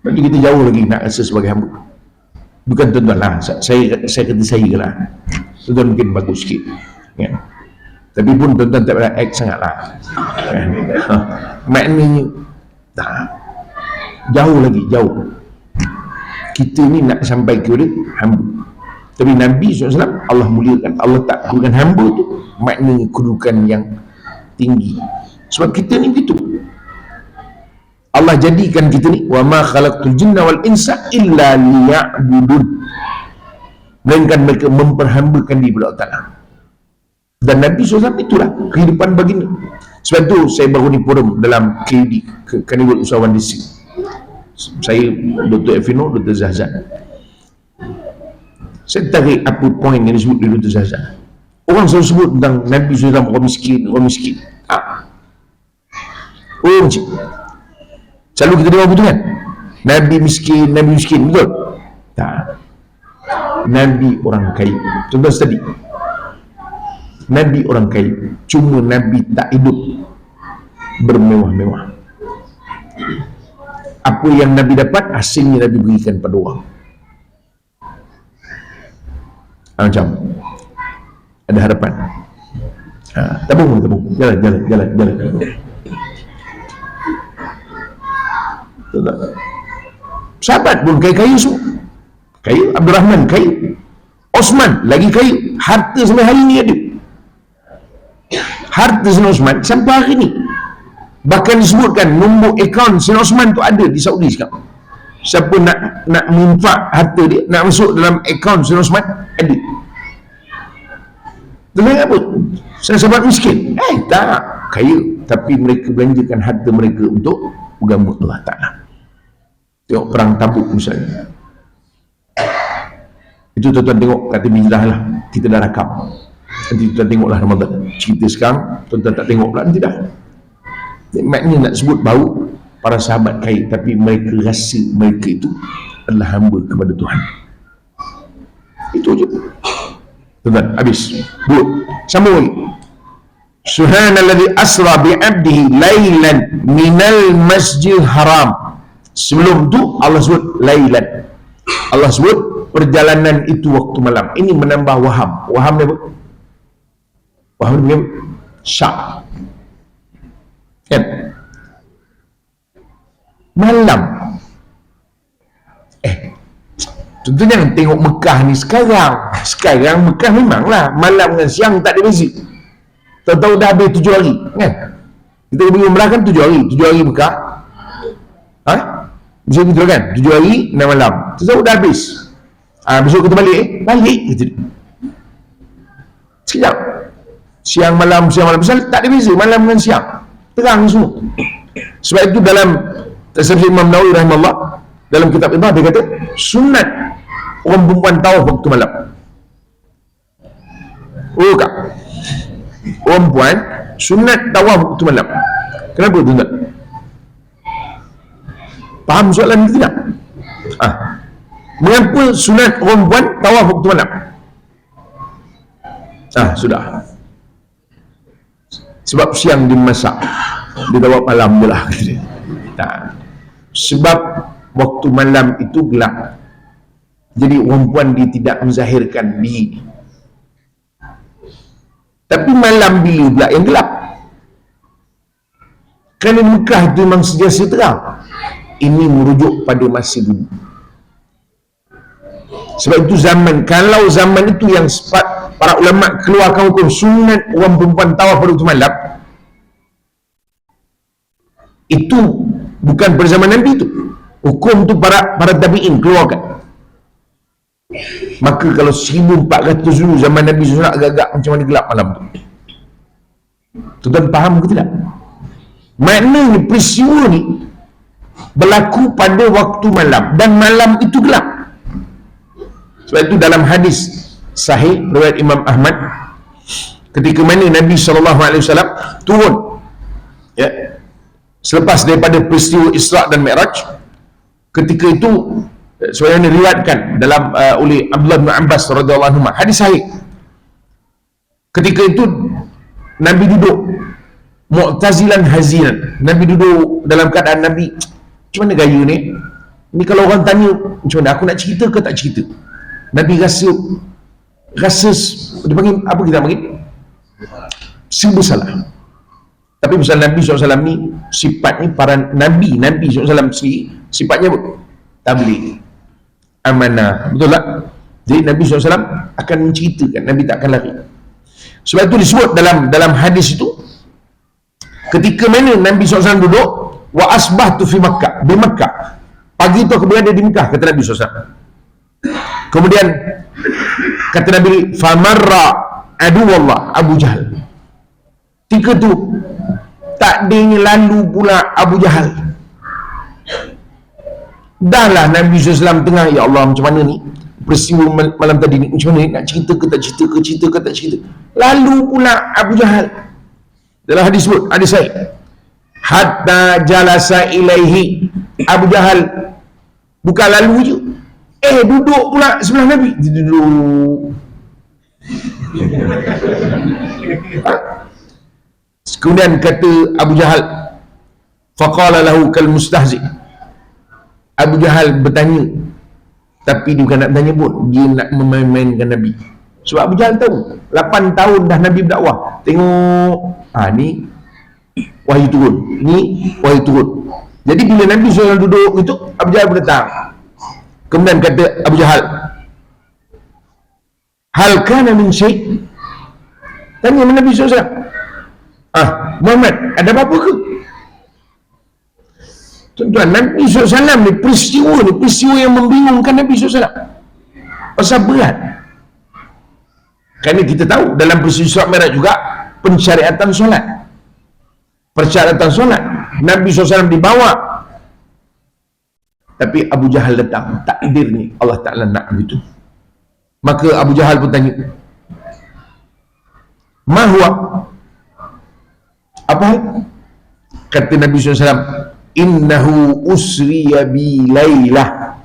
Nanti kita jauh lagi nak rasa sebagai hamba. Bukan tuan-tuan lah, saya kata saya lah. Tuan-tuan mungkin bagus sikit kan? Tapi pun tuan-tuan tak pernah act sangat lah kan? Maknanya tak, jauh lagi, jauh. Kita ni nak sampai kepada hamba. Tapi Nabi SAW Allah muliakan, Allah takkan hamba tu maknanya kedudukan yang tinggi. Sebab kita ni begitu, Allah jadikan kita ni wa ma khalaqtul jinna wal insa illa liya'budun, melainkan mereka memperhambakan diri kepada Allah Ta'ala. Dan Nabi SAW itulah kehidupan baginda. Sebab tu saya baru ni forum dalam KUD, Kanibul Usahawan Distrik. Saya, Dr. Effino, Dr. Zahzan. Saya tarik apa poin yang disebut oleh Dr. Zahzan. Orang selalu sebut tentang Nabi SAW orang miskin. Oh macam selalu kita dengar betul kan? Nabi miskin, betul? Tak. Nabi orang kaya. Contoh tadi, Nabi orang kaya, cuma Nabi tak hidup bermewah-mewah. Apa yang Nabi dapat, hasilnya Nabi berikan pada orang. Macam ada harapan. Tabung. Jalan. Sahabat pun kaya semua. Kaya, Abdul Rahman kaya, Osman lagi kaya, harta sampai hari ni ada. Harta Sayyidina Osman sampai hari ni. Bahkan disebutkan nombor akaun Sayyidina Osman tu ada di Saudi sekarang. Siapa nak menginfak harta dia, nak masuk dalam akaun Sayyidina Osman, ada. Dengan apa? Sahabat miskin? Tak, kaya, tapi mereka belanjakan harta mereka untuk agama Allah Ta'ala. Tengok perang Tabuk misalnya. Itu tuan-tuan tengok kat TV Hijrah lah, kita dah rakam. Nanti tuan tengoklah Ramadan. Cerita sekarang, tuan-tuan tak tengok pula, nanti dah. Maknanya nak sebut bau para sahabat kaya, tapi mereka rasa mereka itu adalah hamba kepada Tuhan. Itu je. Tuan-tuan, habis. Buruk. Sambung lagi. Subhanalladzi asra bi'abdihi laylan minal masjidil haram. Sebelum tu Allah sebut laylan. Allah sebut perjalanan itu waktu malam. Ini menambah waham. Waham ni apa? Waham ni apa? Syak. Kan? Malam. Contoh jangan tengok Mekah ni sekarang. Sekarang Mekah memanglah malam dengan siang tak ada beza. Tahu-tahu dah habis 7 hari, kan? Kita pergi umrah kan 7 hari. 7 hari Mekah. Bisa gitu kan? 7 hari, 6 malam. Tahu dah habis. Besok kita balik. Balik gitu. Sekejap. Siang malam. Pasal tak ada beza malam dengan siang. Terang semua. Sebab itu dalam Tafsir Imam Nawawi rahimahullah, dalam kitab Idah dia kata sunat orang perempuan tawaf waktu malam. Oh kak, orang perempuan sunat tawaf waktu malam. Kenapa tu tak? Faham soalan itu tidak? Mengapa sunat orang perempuan tawaf waktu malam? Sudah. Sebab siang dimasak, dia tawaf malam je lah. Sebab waktu malam itu gelap, jadi orang perempuan dia tidak menzahirkan diri. Tapi malam bila pula yang gelap? Kerana Mekah itu memang sentiasa terang. Ini merujuk pada masa dulu. Sebab itu kalau zaman itu yang para ulama keluarkan hukum sunat orang perempuan tawaf pada waktu malam, itu bukan pada zaman Nabi itu. Hukum tu para tabi'in keluarkan. Maka kalau 1400 dulu zaman Nabi SAW agak-agak macam mana gelap malam tu. Tuan-tuan faham ke tidak? Maknanya peristiwa ni berlaku pada waktu malam, dan malam itu gelap. Sebab itu dalam hadis sahih riwayat Imam Ahmad, ketika mana Nabi SAW turun, ya, selepas daripada peristiwa Isra' dan Mi'raj, ketika itu sebagaimana diriwayatkan dalam oleh Abdullah bin Abbas radhiyallahu anhu, hadis sahih. Ketika itu Nabi duduk mu'tazilan hazinan. Nabi duduk dalam keadaan Nabi, macam mana gaya ni? Ni kalau orang tanya macam mana, aku nak cerita ke tak cerita? Nabi rasa dia panggil apa, kita panggil serba salah. Tapi pasal Nabi SAW ni sifatnya para Nabi SAW sifatnya apa? Tabligh, amanah, betul tak? Jadi Nabi SAW akan menceritakan, Nabi tak akan lari. Sebab itu disebut dalam hadis itu, ketika mana Nabi SAW duduk, wa asbahtu fi Makkah, di Makkah, pagi itu aku berada di Mekah, kata Nabi SAW. Kemudian kata Nabi, famarra aduwallah Abu Jahal. Ketika tu tak ada lalu pula Abu Jahal. Dahlah Nabi SAW tengah, ya Allah macam mana ni peristiwa malam tadi ni, macam mana ni, nak cerita ke tak cerita ke, cerita ke tak cerita. Lalu pula Abu Jahal. Dalam hadis sebut, hadis saya, hatta jalasa ilaihi, Abu Jahal bukan lalu je, duduk pula sebelah Nabi. Dia duduk. Kemudian kata Abu Jahal, faqala lahu kal mustahzi. Abu Jahal bertanya, tapi dia bukan nak bertanya pun, dia nak memain-mainkan Nabi. Sebab Abu Jahal tahu 8 tahun dah Nabi berdakwah. Tengok, ni wahyu turun, ni wahyu turun. Jadi bila Nabi SAW duduk itu, Abu Jahal berdatang. Kemudian kata Abu Jahal, hal kana min syai'? Tanya Nabi SAW, Muhammad, ada apa-apa ke? Tuan-tuan, Nabi SAW ni peristiwa yang membingungkan Nabi SAW. Pasal berat. Kerana kita tahu dalam peristiwa Isra' Mi'raj juga pensyariatan solat. Persyaratan solat Nabi SAW dibawa, tapi Abu Jahal datang, takdir ni Allah Ta'ala nak begitu. Maka Abu Jahal pun tanya, ma huwa? Apa hal? Kata Nabi SAW, innahu usriya bi laylah.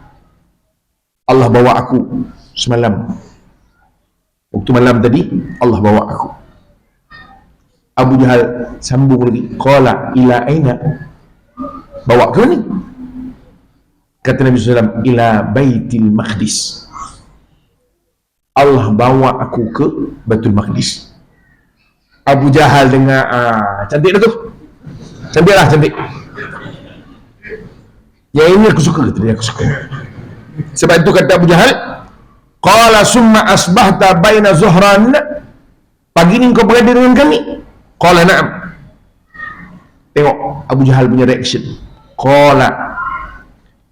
Allah bawa aku semalam. Waktu malam tadi Allah bawa aku. Abu Jahal sambung lagi, qala ila aina? Bawa ke mana? Kata Nabi SAW, ila Baitul Maqdis. Allah bawa aku ke Baitul Maqdis. Abu Jahal dengar, cantik dah tu, Cantik lah, cantik. Yang ini aku suka, kata dia, aku suka. Sebab itu kata Abu Jahal, qala summa asbahta baina zuhran, pagi ni kau berada dengan kami? Qala na'am. Tengok Abu Jahal punya reaction. Qala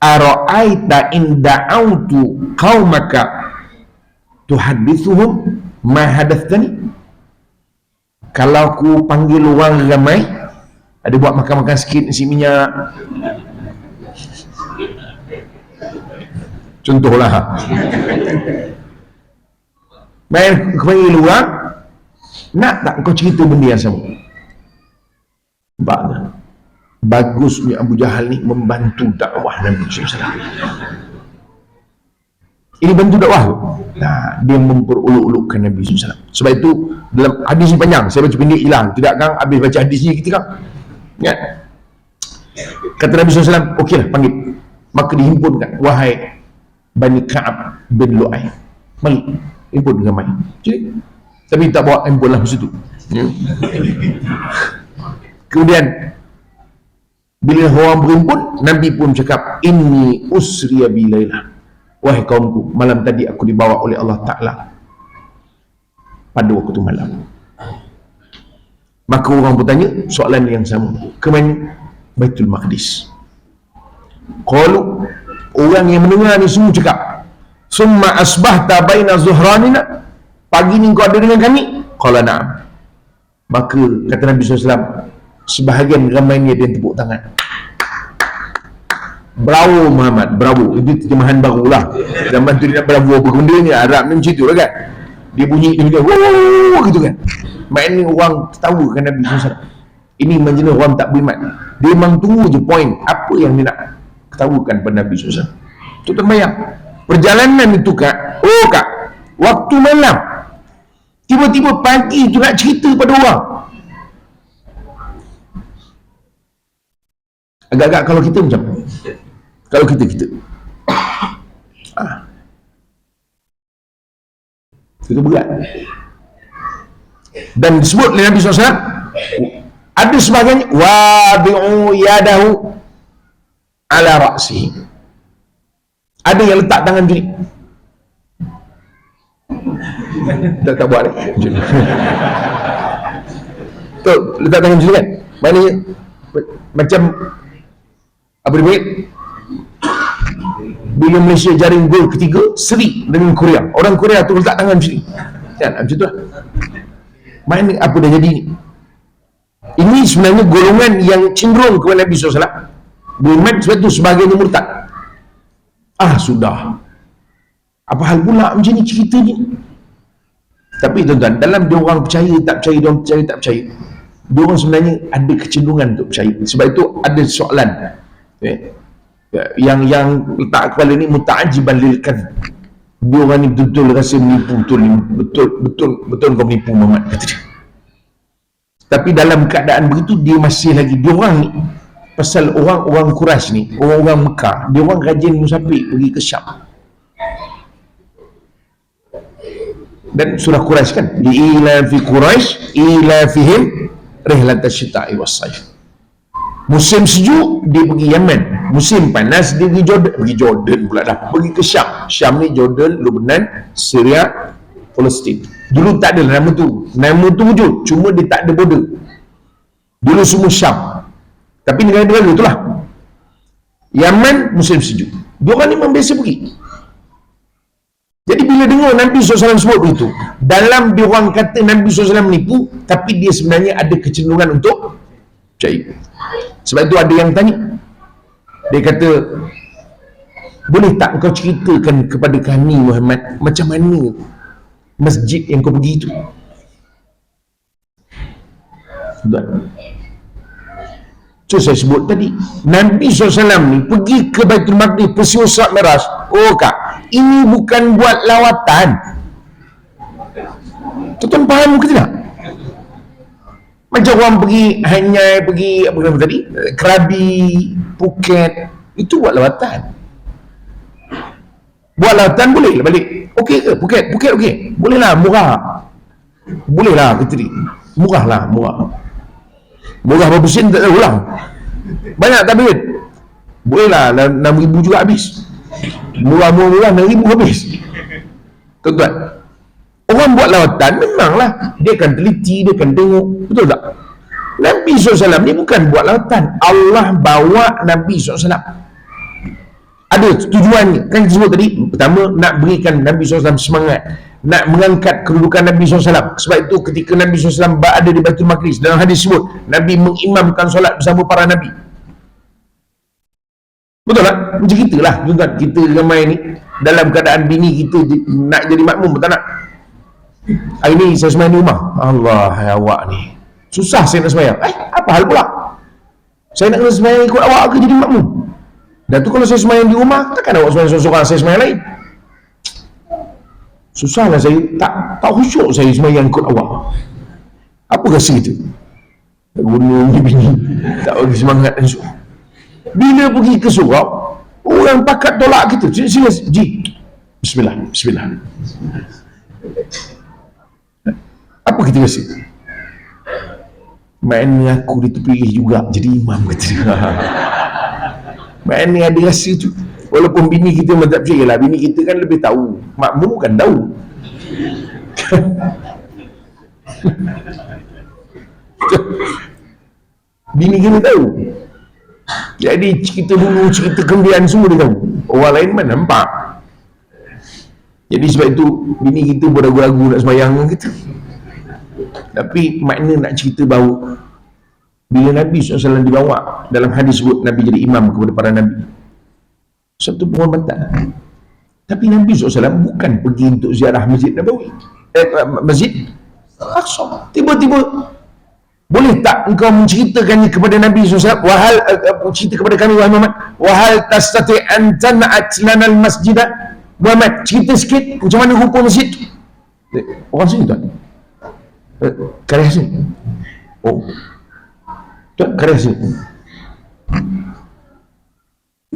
ara'aita in da'autu qaumaka tuhaddithuhum ma hadathani. Kalau aku panggil orang ramai, ada buat makan-makan sikit, nasi minyak, contohlah, main panggil orang, nak tak kau cerita benda yang sama? Nampak. Bagusnya Abu Jahal ni membantu dakwah Nabi SAW. Ini bantu dakwah tu. Nah, dia memperuluk-ulukkan Nabi SAW. Sebab itu dalam hadis ni panjang, saya baca pendek hilang. Tidak kan habis baca hadis ni kita kan. Ya. Kata Nabi SAW, okeylah panggil. Maka dihimpunkan, wahai Bani Ka'ab bin Lu'ay, mari himpun ramai. Jadi, tapi tak bawa himpun lah masa tu. Ya. Kemudian bila orang berhimpun, Nabi pun cakap, inni usriya bilailah, wahai kaumku, malam tadi aku dibawa oleh Allah Ta'ala pada waktu malam. Maka orang bertanya soalan yang sama, ke mana? Baitul Maqdis. Qalu, orang yang mendengar ni semua cakap, summa asbahta baina zuhranina, pagi ni kau ada dengan kami? Qala na'am. Maka kata Nabi SAW, sebahagian ramai ni ada yang tepuk tangan. Bravo Muhammad, bravo. Itu terjemahan baru lah. Zaman tu dia nak bravo apa benda ni, Arab ni macam tu lah kan. Dia bunyi, dia wuh gitu kan. Maknanya orang ketawakan Nabi SAW. Ini macam orang tak beriman. Dia memang tunggu je point apa yang dia nak ketawakan pada Nabi SAW. Tuan-tuan bayang, perjalanan itu kak, oh kak, waktu malam, tiba-tiba pagi tu nak cerita pada orang. Agak-agak kalau kita macam, kalau kita itu berat. Dan disebut oleh Nabi SAW, ada sebagainya, wadi'u yadahu ala ra'sihi, ada yang letak tangan macam ni. Tak buat macam ni. Tu letak tangan macam ni kan, maknanya macam apa dia buat? Bila Malaysia jaring gol ketiga seri dengan Korea, orang Korea tu letak tangan macam ni kan, macam tu lah. Maknanya apa dah jadi ni? Ini sebenarnya golongan yang cenderung kepada Nabi SAW. Beriman, sebab tu sebagainya murtad. Sudah, apa hal pula macam ni cerita ni? Tapi tuan-tuan, dalam dia orang percaya tak percaya, dia orang percaya tak percaya, dia orang sebenarnya ada kecenderungan untuk percaya. Sebab itu ada soalan yang letak kepala ni muta'ajiban lil kadhib. Dia orang ni betul-betul rasa menipu, betul kau menipu Muhammad, kata dia. Tapi dalam keadaan begitu, dia masih lagi, dia orang ni, pasal orang-orang Quraisy ni, orang-orang Mekah, dia orang rajin musafir pergi ke Syam. Dan surah Quraisy kan, ila fi Quraisy ila fihim rihlatash syita'i was-sayf. Musim sejuk dia pergi Yaman, musim panas dia pergi Jordan pula dah, pergi ke Syam. Syam ni Jordan, Lebanon, Syria, Palestin. Dulu tak ada nama tu wujud, cuma dia tak ada border. Dulu semua Syam, tapi negara-negara tu lah. Yaman musim sejuk, dia orang ni memang biasa pergi. Jadi bila dengar Nabi SAW sebut begitu, dalam dia orang kata Nabi SAW menipu, tapi dia sebenarnya ada kecenderungan untuk percaya. Sebab itu ada yang tanya, dia kata, boleh tak kau ceritakan kepada kami Muhammad, macam mana masjid yang kau pergi itu? So saya sebut tadi, Nabi SAW ni pergi ke Baitul Maqdis, peristiwa Isra' Mi'raj. Oh kak, ini bukan buat lawatan. Tuan-tuan faham ke tidak? Macam orang pergi Hanyai, pergi apa nama tadi, Krabi, Phuket, itu buat lawatan. Buat lawatan boleh lah balik. Okey ke Phuket? Phuket okey, boleh lah, murah. Boleh lah kata dia, murah lah, murah. Murah berapa sen tak tahu lah. Banyak tak duit? Boleh lah, 6,000 juga habis. Murah-murah 6,000 habis. Tuan-tuan, orang buat lawatan memanglah dia akan teliti, dia akan tengok, betul tak? Nabi SAW ni bukan buat lawatan, Allah bawa Nabi SAW. Ada tujuan ni, kan kita sebut tadi, pertama nak berikan Nabi SAW semangat, nak mengangkat kedudukan Nabi SAW. Sebab itu ketika Nabi SAW berada di Baitul Maqdis, dalam hadis sebut Nabi mengimamkan solat bersama para Nabi. Betul tak? Macam kita lah, tuan-tuan, kita ramai ni dalam keadaan bini kita nak jadi makmum, betul tak? Hari ni saya sembahyang di rumah. Allah, awak ni susah saya nak sembahyang. Apa hal pula? Saya nak kena sembahyang ikut awak ke jadi makmum? Dan tu kalau saya sembahyang di rumah, takkan awak sembahyang seorang-seorang, saya sembahyang lain. Susahlah saya, tak khusyuk saya sembahyang ikut awak. Apa rasa kita? Tak guna ni bini, tak bagi semangat dan so. Bila pergi ke surau, orang pakat tolak kita. Sila, Ji, bismillah, bismillah. Apa kita rasa? Maknanya aku diterpilih juga jadi imam, kata dia. Maknanya ada rasa tu. Walaupun bini kita memang tak percaya lah, bini kita kan lebih tahu, makmum kan tahu. Bini kita tahu. Jadi cerita dulu, cerita kemudian semua dia tahu. Orang lain mana nampak. Jadi sebab itu bini kita pun ragu-ragu nak sembahyang dengan kita. Tapi makna nak cerita bahawa bila Nabi SAW dibawa, dalam hadis sebut Nabi jadi imam kepada para Nabi, satu penghormatan. Tapi Nabi SAW bukan pergi untuk ziarah Masjid Nabawi, Masjid Aqsa. Tiba-tiba, boleh tak engkau menceritakannya kepada Nabi SAW? Wahal, cerita kepada kami, wahai Muhammad, wahal tastati an tan'at lana al-masjid. Muhammad, cerita sikit macam mana rupa masjid tu. Orang sini tuan, karya sini. Oh tuan, karya sini.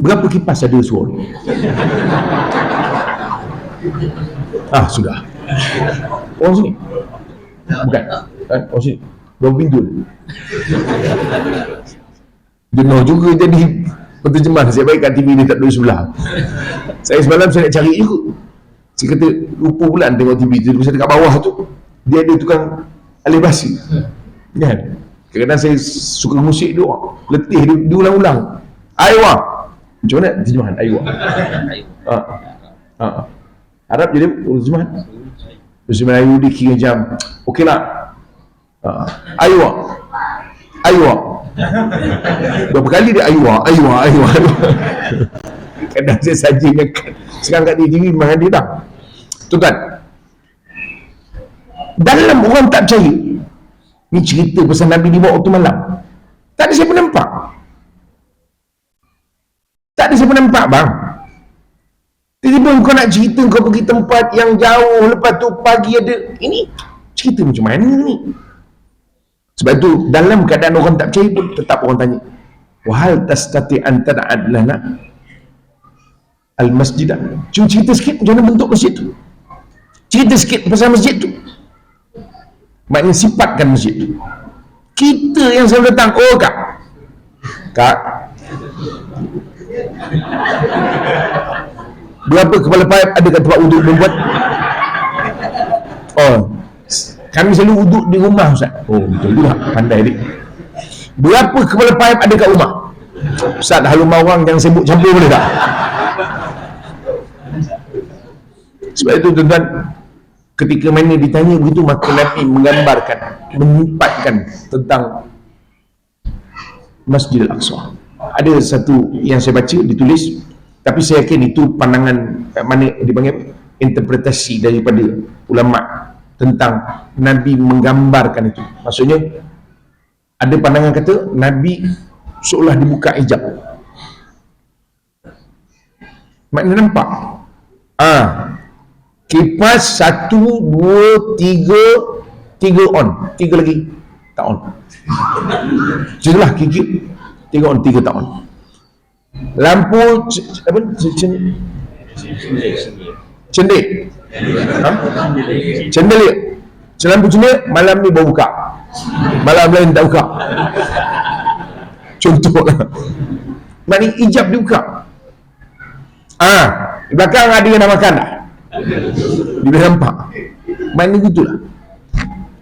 Berapa kipas ada suara? Sudah. Orang sini? Bukan. Orang sini. Berapa pintu? Jenuh juga jadi penterjemah. Saya baik kat TV dia tak duduk sebelah. Saya semalam saya nak cari juga. Saya kata lupa pula tengok TV tu. Saya dekat bawah tu dia ada tukang alih bahasa kan. Kadang-kadang saya suka musik dia, letih dia ulang-ulang. Aywa. Macam mana terjemahan aywa? Arab jadi terjemahan. Bahasa Melayu dia kira macam okey lah. Aywa. Berapa kali dia aywa. Kadang saya saja ingatkan. Sekarang kat TV memang dia dah. Tuan-tuan, dalam orang tak percaya ni cerita pasal Nabi dibawa waktu malam, tak ada siapa nampak. Tak ada siapa nampak bang. Tiba-tiba kau nak cerita kau pergi tempat yang jauh, lepas tu pagi ada ini, cerita macam mana ni? Sebab tu dalam keadaan orang tak percaya pun tetap orang tanya, wahal tastati an tad'ad lana al-masjid. Cuma cerita sikit macam mana bentuk masjid tu. Cerita sikit pasal masjid tu. Maknanya sifatkan masjid tu. Kita yang selalu datang, oh kak berapa kepala paip ada kat tempat wuduk perempuan? Kami selalu wuduk di rumah Ustaz. Betul juga, pandai dik. Berapa kepala paip ada kat rumah? Ustaz, dah rumah orang jangan sibuk campur boleh tak? Sebab itu tuan-tuan, ketika mana ditanya begitu, maka Nabi menggambarkan, menyimpankan tentang Masjid Al-Aqsa. Ada satu yang saya baca ditulis, tapi saya yakin itu pandangan mana dipanggil interpretasi daripada ulama tentang Nabi menggambarkan itu. Maksudnya ada pandangan kata Nabi seolah dibuka hijab. Maknanya nampak. Kipas 1, 2, 3 on. 3 lagi tak on. Jelah gigi 3 on, 3 tak on. Lampu apa? Cendelik. Cendelik. Lampu cendelik malam ni baru buka. malam lain tak buka. Contohlah. Maknanya ijab dibuka. Di belakang ada yang nak makan dah. Dia boleh nampak. Maknanya gitulah.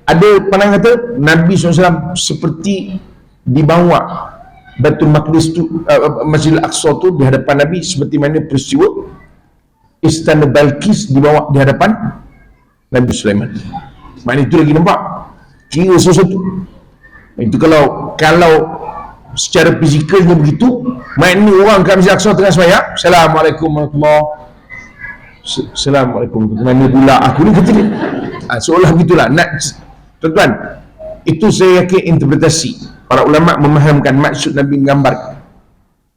Ada pandang kata Nabi SAW seperti dibawa Baitul Maqdis tu, Masjidil Aqsa tu di hadapan Nabi, seperti mana peristiwa Istana Balqis dibawa di hadapan Nabi Sulaiman. Maknanya itu lagi nampak. Kira sesuatu. Itu kalau secara fizikalnya begitu, maknanya orang kat Masjid Aqsa tengah sembahyang, Assalamualaikum warahmatullahi wabarakatuh. Assalamualaikum. Mana pula aku ni kata dia. Seolah begitulah. Tuan-tuan, itu saya yakin interpretasi para ulama memahamkan maksud Nabi menggambarkan.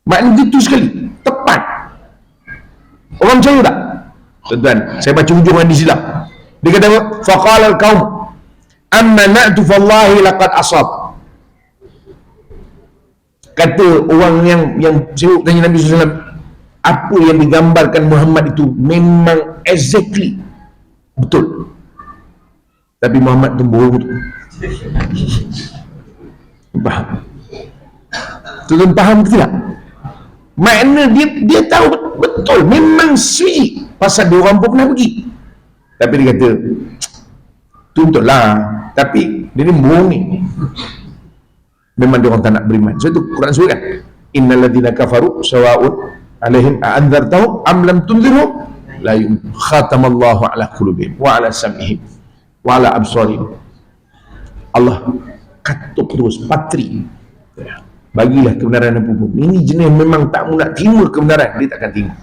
Maknanya gitu sekali, tepat. Orang percaya tak? Tuan-tuan, saya baca hujung hadis Islam. Dia kata apa? Faqala al-qaum amma na'tu fallahi laqad asab. Kata orang yang sibuk tanya Nabi SAW, apa yang digambarkan Muhammad itu memang exactly betul. Tapi Muhammad tu bohong tu. Faham? Tuan faham ke tidak? Makna dia tahu betul, memang suci. Pasal dia orang pun pernah pergi. Tapi dia kata, tuntut lah. Tapi dia ni bohong ni. Memang dia orang tak nak beriman. So itu Quran surat kan, innal ladzina kafaru sawa'un alaihim a'andzartahum am lam tunzirhum la yu'minun. Khatamallahu ala qulubihim wa ala sam'ihim wa ala absarihim. Allah katuk terus patri, bagilah kebenaran dan pupuk. Ini jenis memang tak nak terima kebenaran, dia takkan terima.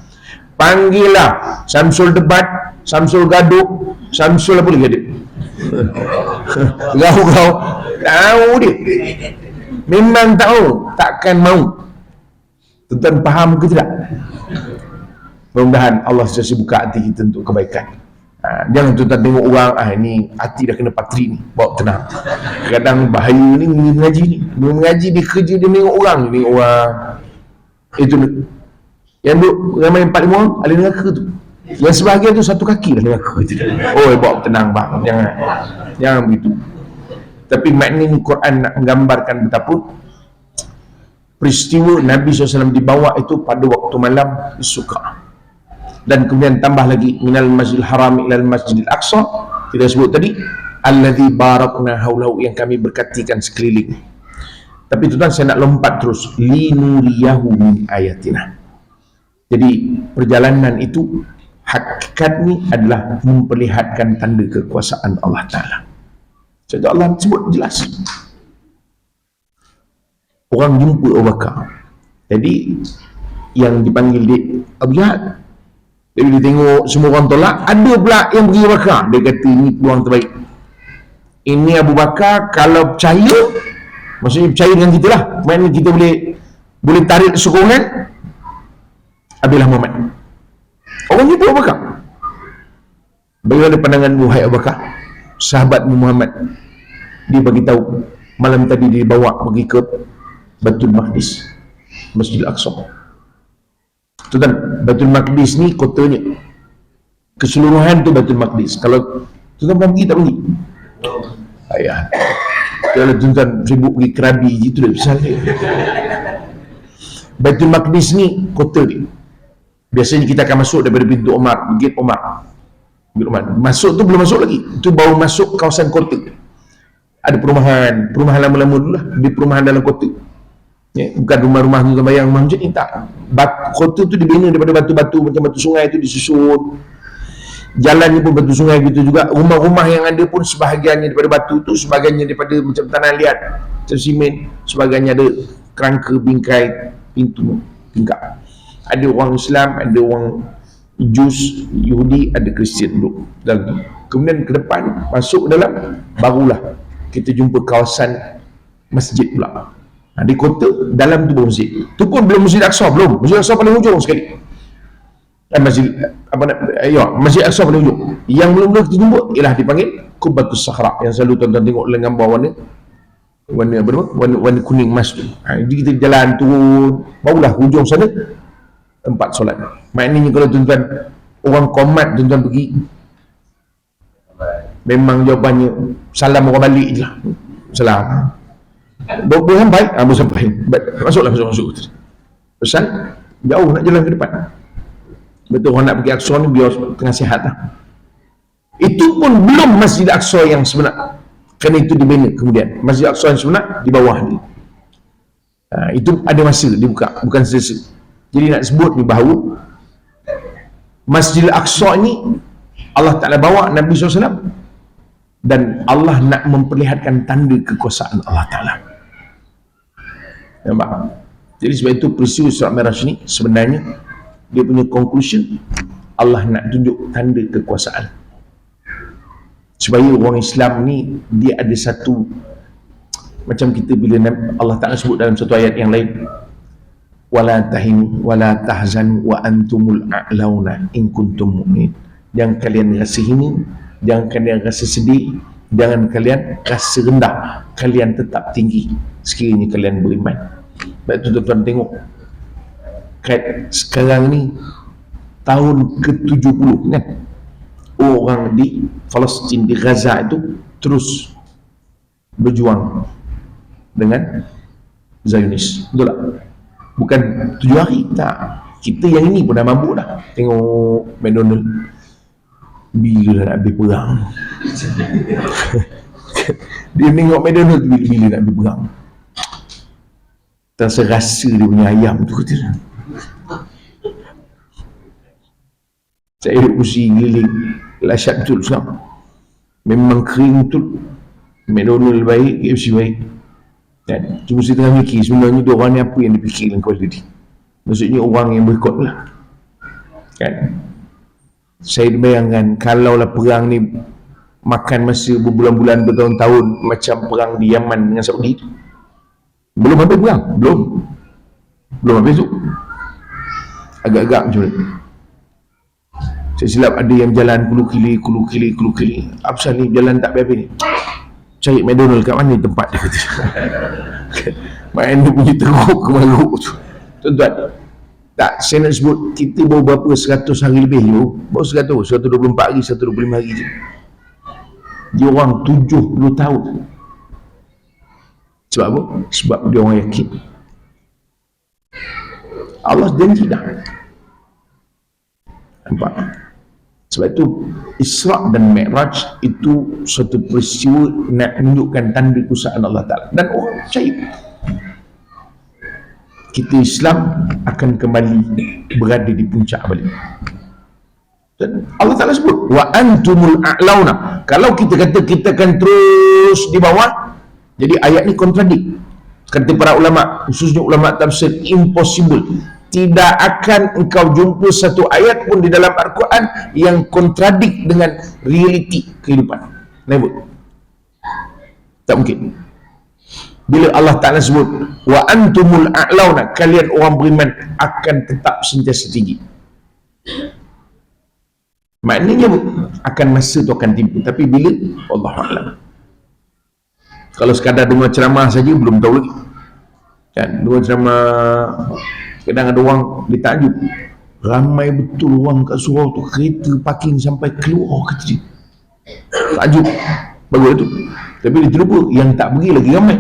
Panggillah Samsul debat, Samsul gaduh, Samsul apa lagi ada? Gau-gau, tahu dia. Memang tahu, takkan mau. Tuan-tuan faham ke tidak? Mudah-mudahan Allah sentiasa buka hati kita untuk kebaikan. Jangan tuan-tuan tengok orang, ini hati dah kena patri ni, bawa tenang. Kadang bahaya ni mengaji ni. Mengaji dia kerja, dia tengok orang ni, orang itu yang duk ramai 4-5 orang ada neraka tu. Yang sebahagian tu satu kaki dah neraka tu. Oh, bawa tenang bang, jangan begitu. Tapi maknanya Quran nak menggambarkan betapa peristiwa Nabi SAW dibawa itu pada waktu malam suka. Dan kemudian tambah lagi minal masjidil haram ilal masjidil aqsa, kita sebut tadi alladzi barakna haulahu, yang kami berkatikan sekeliling. Tapi tuan-tuan, saya nak lompat terus, linuriyahu min ayatina. Jadi perjalanan itu hakikatnya adalah memperlihatkan tanda kekuasaan Allah Ta'ala. Sebab Allah sebut jelas, orang jumpa Abu Bakar. Jadi yang dipanggil dia Abu Jahal, dia bila tengok semua orang tolak, ada pula yang pergi Abu Bakar. Dia kata ini peluang terbaik. Ini Abu Bakar kalau percaya, maksudnya percaya dengan kita lah, maknanya kita boleh tarik sokongan, habislah Muhammad. Orang jumpa Abu Bakar. Bagaimana pandangan wahai Abu Bakar, sahabat Muhammad? Dia bagi tahu malam tadi dia bawa pergi ke Baitul Maqdis, Masjidil Aqsa. Tuan-tuan, Baitul Maqdis ni kotanya, keseluruhan tu Baitul Maqdis. Kalau tuan-tuan pernah pergi tak pergi? Ayah, kalau tuan-tuan sibuk pergi Krabi gitu dah besar dia. Baitul Maqdis ni kota dia. Biasanya kita akan masuk daripada pintu Umar, gate Umar. Masuk tu belum masuk lagi, itu baru masuk kawasan kota. Ada perumahan lama-lama dulu lah, di perumahan dalam kota ya, bukan rumah-rumah tu bayang rumah macam ni, tak. Kota tu dibina daripada batu-batu, macam batu sungai tu disusun, jalan ni pun batu sungai gitu juga. Rumah-rumah yang ada pun sebahagiannya daripada batu tu, sebahagiannya daripada macam tanah liat, macam simen, sebahagiannya ada kerangka, bingkai, pintu, tingkap. Ada orang Islam, ada orang Jus, Yahudi, ada Kristian duduk dalam tu. Kemudian ke depan, masuk ke dalam, barulah kita jumpa kawasan masjid pula. Di kota, dalam tu baru masjid. Tu pun belum Masjid Aqsa, belum. Masjid Aqsa paling hujung sekali. Masjid Aqsa paling hujung. Yang belum kita jumpa ialah dipanggil Qubbatus Sakhra, yang selalu tuan-tuan tengok dalam gambar warna kuning emas tu. Jadi kita jalan turun, barulah hujung sana tempat solat. Maknanya kalau tuan-tuan orang komat, tuan-tuan pergi, memang jawapannya salam orang balik je lah. Salam. Boleh sampai? Boleh sampai. Masuk. Pesan, jauh nak jalan ke depan. Betul, orang nak pergi Aqsa ni biar tengah sihat lah. Itu pun belum Masjid Aqsa yang sebenar. Kerana itu dibina kemudian. Masjid Aqsa yang sebenar di bawah ni. Itu ada masa dibuka, bukan selesai. Jadi nak sebut ni bahawa Masjid Aqsa ni Allah Ta'ala bawa Nabi SAW dan Allah nak memperlihatkan tanda kekuasaan Allah Ta'ala. Nampak? Jadi sebab itu peristiwa Isra' Mi'raj ni sebenarnya dia punya conclusion, Allah nak tunjuk tanda kekuasaan supaya orang Islam ni dia ada satu, macam kita bila Allah Ta'ala sebut dalam satu ayat yang lain, wala tahinu wala tahzanu wa antumul a'launa in kuntum mu'min. Jangan kalian rasa hina, jangan kalian rasa sedih, jangan kalian rasa rendah, kalian tetap tinggi sekiranya kalian beriman. Sebab itu tuan-tuan tengok sekarang ni tahun ke-70 kan, orang di Palestin, di Gaza itu terus berjuang dengan Zionis, betul tak? Bukan 7 hari, tak. Kita yang ini pun dah mabuk dah. Tengok McDonald, bila nak habis perang. Dia tengok McDonald bila nak habis perang. Terasa rasa dia punya ayam tu kata. Saya duduk kursi keliling, lasyat betul sekarang. Memang kering betul. McDonald baik, KFC baik. Dan cuma saya tengah fikir sebenarnya dia orang ni apa yang dipikir dalam kuasa diri. Maksudnya orang yang boikot lah kan. Saya bayangkan kalaulah perang ni makan masa berbulan-bulan, bertahun-tahun macam perang di Yaman dengan Saudi, belum habis perang, belum habis tu, agak-agak macam ni. Saya silap ada yang jalan kulu kili apa ni jalan tak habis ni, cari McDonald kat mana tempat dia kata. Main dia punya teruk kemaruk tu. Tuan-tuan, tak, saya nak sebut kita baru berapa 100 hari lebih tu, baru 124 hari, 125 hari je. Dia orang 70 tahun. Sebab apa? Sebab dia orang yakin Allah janji dah. Nampak? Sebab itu Isra' dan Mi'raj itu suatu peristiwa nak menunjukkan tanda kekuasaan Allah Ta'ala, dan orang percaya kita Islam akan kembali berada di puncak balik. Dan Allah Ta'ala sebut wa antumul a'launa. Kalau kita kata kita akan terus di bawah, jadi ayat ni kontradik. Kata para ulama, khususnya ulama tafsir, impossible. Tidak akan engkau jumpa satu ayat pun di dalam Al-Quran yang kontradik dengan realiti kehidupan. Never. Tak mungkin. Bila Allah Ta'ala sebut wa antumul a'launa, kalian orang beriman akan tetap sentiasa tinggi, maknanya akan masa tu akan tiba. Tapi bila? Wallahu'alam. Kalau sekadar dengar ceramah saja belum tahu lagi kan. Dengar ceramah, kadang ada orang ditakjub, ramai betul orang kat surau tu, kereta parking sampai keluar kata dia. Takjub, bagus tu. Tapi dia terlupa yang tak pergi lagi ramai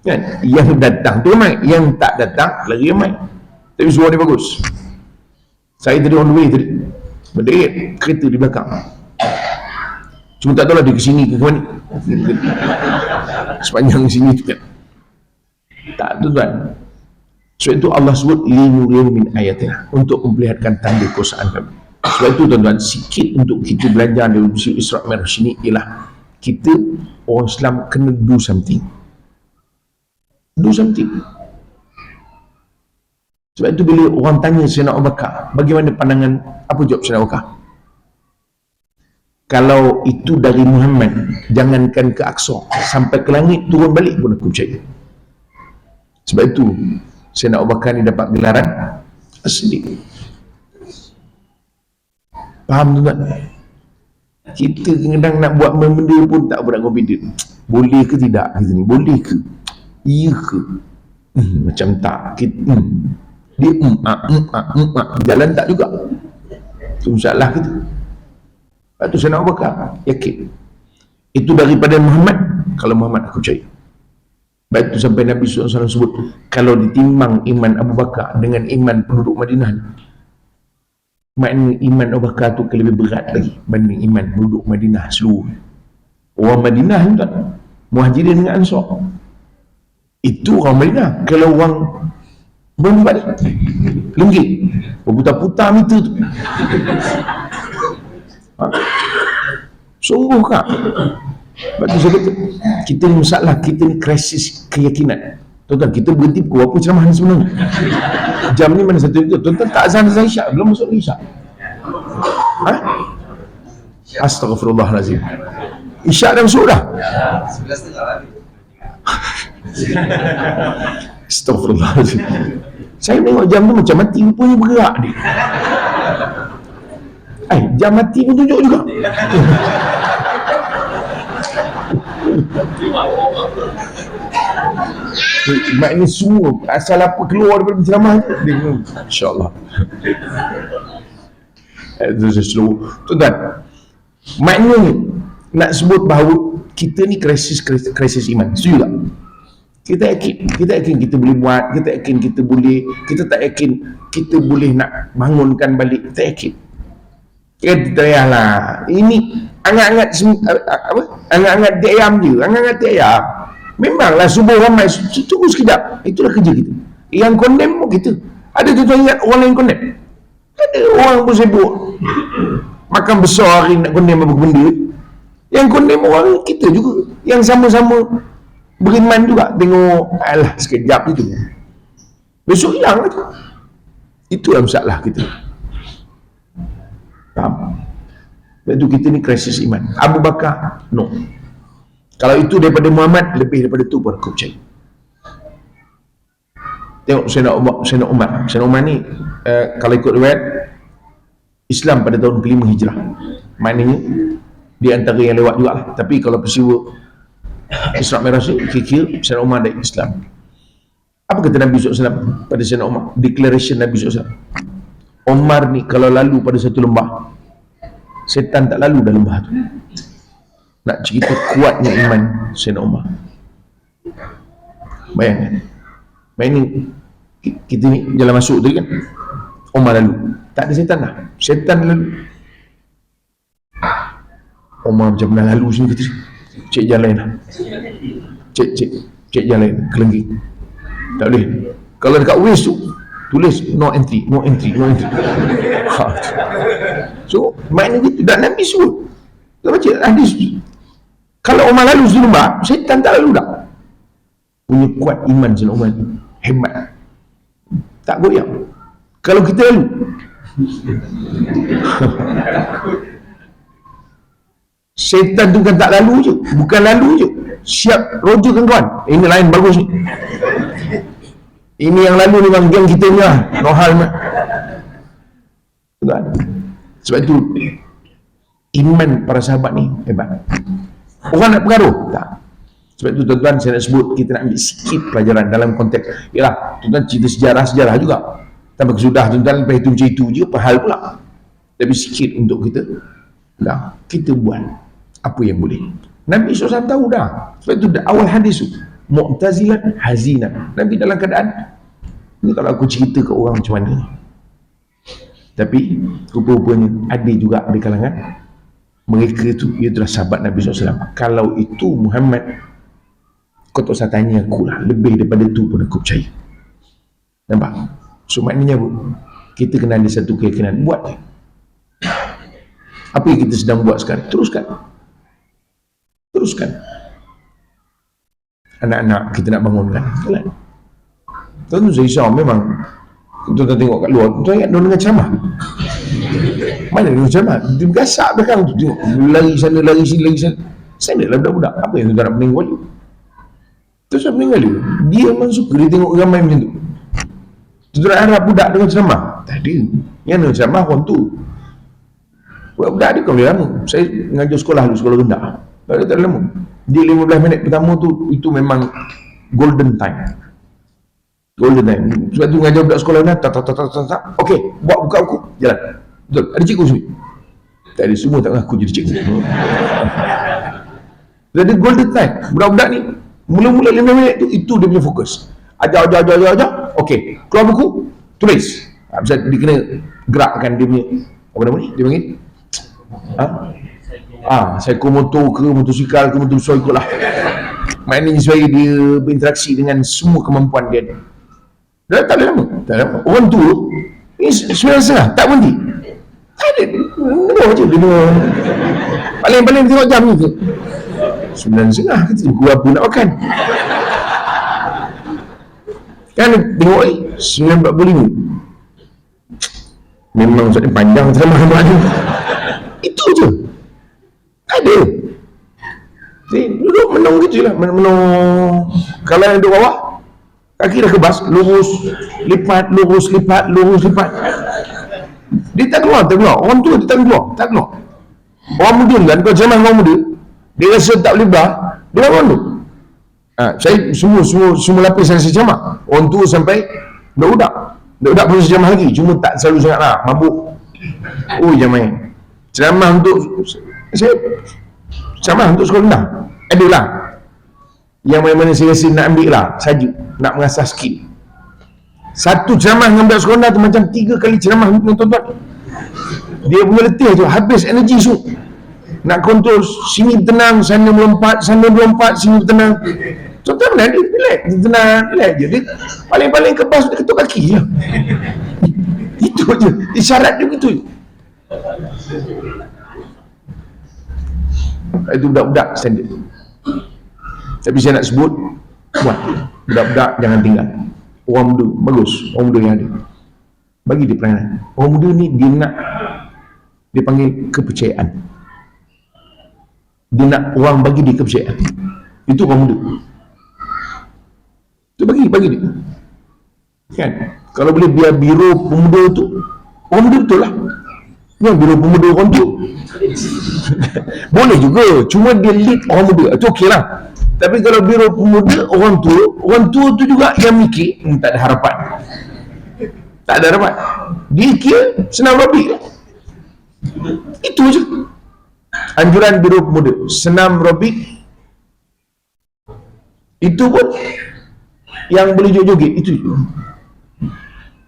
kan. Yang datang tu ramai, yang tak datang lagi ramai. Tapi surau dia bagus. Saya tadi on the way tadi, berderet kereta di belakang, cuma tak tahu lah dia ke sini ke mana, sepanjang sini tu kan. Tak, tuan-tuan. Sebab itu Allah sebut linuriyahu min ayatina, untuk memperlihatkan tanda kekuasaan kami. Sebab itu tuan-tuan, sikit untuk kita belajar dari Isra' Mi'raj ini ialah kita orang Islam kena do something. Sebab itu bila orang tanya Sayyidina Abu Bakar, bagaimana pandangan, apa jawab Sayyidina Abu Bakar? Kalau itu dari Muhammad, jangankan ke Aqsa, sampai ke langit turun balik pun aku percaya. Sebab itu Sayyidina Abu Bakar ni dapat gelaran As-Siddiq. Faham tuan? Kita kadang nak buat benda pun tak berapa confident. Boleh ke tidak kita ni? Boleh ke? Iya ke? Macam tak. Kita, dia jalan tak juga. Itu masalah kita. Lepas tu Sayyidina Abu Bakar yakin itu daripada Muhammad, kalau Muhammad aku percaya. Baik itu sampai Nabi SAW sebut, kalau ditimbang iman Abu Bakar dengan iman penduduk Madinah, maknanya iman Abu Bakar tu lebih berat lagi banding iman penduduk Madinah seluruh. Orang Madinah ni tak, Muhajirin dengan Ansar, itu orang Madinah. Kalau orang berempat lenggit berputar-putar meter tu, sungguh kak. Sebab tu saya kata, kita ni masalah, kita ni krisis keyakinan. Tuan-tuan, kita berhenti pukul apa ceramah ni sebenarnya? Jam ni mana satu itu? Tuan-tuan tak azan Isyak, belum masuk Isyak. Astaghfirullahalazim. Isyak dah masuk dah. 11.30. Astaghfirullahalazim. Saya tengok jam tu macam mati rupanya bergerak dia. Jam mati pun tunjuk juga. Maknanya semua asal apa keluar daripada ceramah dia, insyaAllah. Itu slow. Tuan-tuan, maknanya nak sebut bahawa kita ni krisis iman. Setuju tak? Kita yakin kita boleh buat, kita yakin kita boleh, kita tak yakin kita boleh nak bangunkan balik, kita yakin. Kita payahlah. Ini angat-angat apa? Angat-angat di ayam je, angat-angat di ayam. Memanglah subuh ramai, tunggu sekejap. Itulah kerja kita. Yang condemn pun kita. Ada tuan-tuan ingat orang lain condemn? Ada orang pun sibuk makan besar hari nak condemn apa benda. Yang condemn orang kita juga, yang sama-sama beriman juga. Tengok, alah sekejap itu, besok hilang lah tu. Itulah masalah kita. Faham? Sebab itu kita ni krisis iman. Abu Bakar, no. Kalau itu daripada Muhammad, lebih daripada itu pun aku percaya. Tengok Sayyidina Umar ni, kalau ikut riwayat, Islam pada tahun ke-5 Hijrah. Maknanya di antara yang lewat juga lah. Tapi kalau peristiwa Isra' Mi'raj ni, kira Sayyidina Umar dari Islam. Apa kata Nabi SAW pada Sayyidina Umar? Declaration Nabi SAW. Umar ni kalau lalu pada satu lembah, setan tak lalu dalam lembah tu. Nak cerita kuatnya iman Sayyidina Umar. Bayangkan, ini kita ni jalan masuk tadi kan, Umar lalu, tak ada setan lah, setan lalu. Umar macam mana lalu sini, kata cek jalan lain lah, cek jalan lain, kelengging, tak boleh. Kalau dekat Waze tu tulis no entry. So maknanya gitu. Dan Nabi suruh kita baca hadis, kalau Umar lalu zulma, syaitan tak lalu dah. Punya kuat iman Sayyidina Umar, hebat, tak goyang. Kalau kita lalu syaitan tu kan tak lalu je, bukan lalu je, siap roja kan kawan. Ini lain bagus ni, ini yang lalu ni bang, geng kita ni lah, no hal mah. Sebab itu iman para sahabat ni hebat. Orang nak pengaruh? Tak. Sebab itu tuan-tuan, saya nak sebut, kita nak ambil sikit pelajaran dalam konteks, yalah tuan-tuan, cerita sejarah juga. Tanpa kesudah tuan-tuan, lepas itu macam itu je, apa hal pula. Tapi sikit untuk kita, dah, kita buat apa yang boleh. Nabi SAW tahu dah. Sebab itu awal hadis tu, Mu'tazilan hazinan. Nabi dalam keadaan, ni kalau aku cerita ke orang macam mana. Tapi rupa-rupanya ada juga di kalangan mereka itu, ia adalah sahabat Nabi SAW. Kalau itu Muhammad, kau tak usah tanya aku lah, lebih daripada itu pun aku percaya. Nampak? So maknanya kita kena ada satu keyakinan, buat. Apa yang kita sedang buat sekarang, teruskan. Anak-anak kita nak bangunkan, jalan. Tuan-tuan, saya risau memang. Tuan-tuan tengok kat luar, tuan ingat dia dengar ceramah. Mana dia ceramah? Dia bergasak belakang tu, tengok lari sana, lari sini, lari sana. Sana lah budak-budak. Apa yang tuan nak meninggal dia? Terus apa meninggal dia? Dia memang suka dia tengok ramai macam tu. Tuan harap budak dengan ceramah? Tak ada. Yang ada ceramah orang tu. Budak dia kau boleh lama. Saya mengajar sekolah dulu, sekolah rendah. Dia tak lama. Dia 15 minit pertama tu, itu memang golden time. Sebab tu mengajar budak sekolah rendah, tak. Okey, buat buka buku, jalan. Betul, ada cikgu sini? Tak ada, semua tak ngaku jadi cikgu. Jadi golden time. Budak-budak ni mula-mula 5 minit tu, itu dia punya fokus. Ajar. Okey, keluar buku, tulis. Pasal dia kena gerakkan dia punya, apa nama ni? Dia panggil? Psikomotor ke, motosikal ke, motor ikut lah. Maknanya supaya dia berinteraksi dengan semua kemampuan dia. Dah tak ada lama. Orang tu ni 9.30 tak berhenti. Tak ada. Dengar je dia. Paling tengok jam ni ke 9.30 kita buku apa nak makan. Kan tengok 9.45. Memang soalnya panjang ceramah ni. Itu je. Tak ada. Jadi duduk menung gitu lah. Menung. Kalau yang duduk bawah, kaki dah kebas, lurus, lipat. Dia tak keluar. Orang tua dia tak keluar. Orang muda kan, kalau ceramah orang muda, dia rasa tak boleh belah, dia bangun tu. Saya semua lapis saya ceramah. Orang tua sampai budak pun ceramah lagi, cuma tak selalu sangat lah, mabuk. Jangan. Ceramah untuk sekolah rendah adalah yang mana-mana saya rasa nak ambil lah saja, nak mengasah skill. Satu ceramah dengan budak sekolah rendah tu macam 3 kali ceramah dengan tuan-tuan. Dia punya letih tu, habis energi semua. Nak kontrol, sini tenang, sana melompat, sini tenang. Tuan-tuan mana dia relax, tenang je. Dia paling kebas dia ketuk kaki je. Itu je, isyarat dia begitu je. Itu budak-budak standard. Tapi saya nak sebut, buat budak-budak jangan tinggal. Orang muda bagus, orang muda yang ada, bagi dia peranan. Orang muda ni dia panggil kepercayaan. Dia nak orang bagi dia kepercayaan. Itu orang muda. Itu bagi dia. Kan? Kalau boleh biar biro pemuda tu, orang muda betul lah. Yang biro pemuda orang tu boleh juga, cuma dia lead orang muda, itu okey lah. Tapi kalau biro pemuda orang tua tu juga yang mikir, tak ada harapan. Dia kira senam robik. Itu je anjuran biro pemuda, senam robik. Itu pun yang boleh joget-joget, itu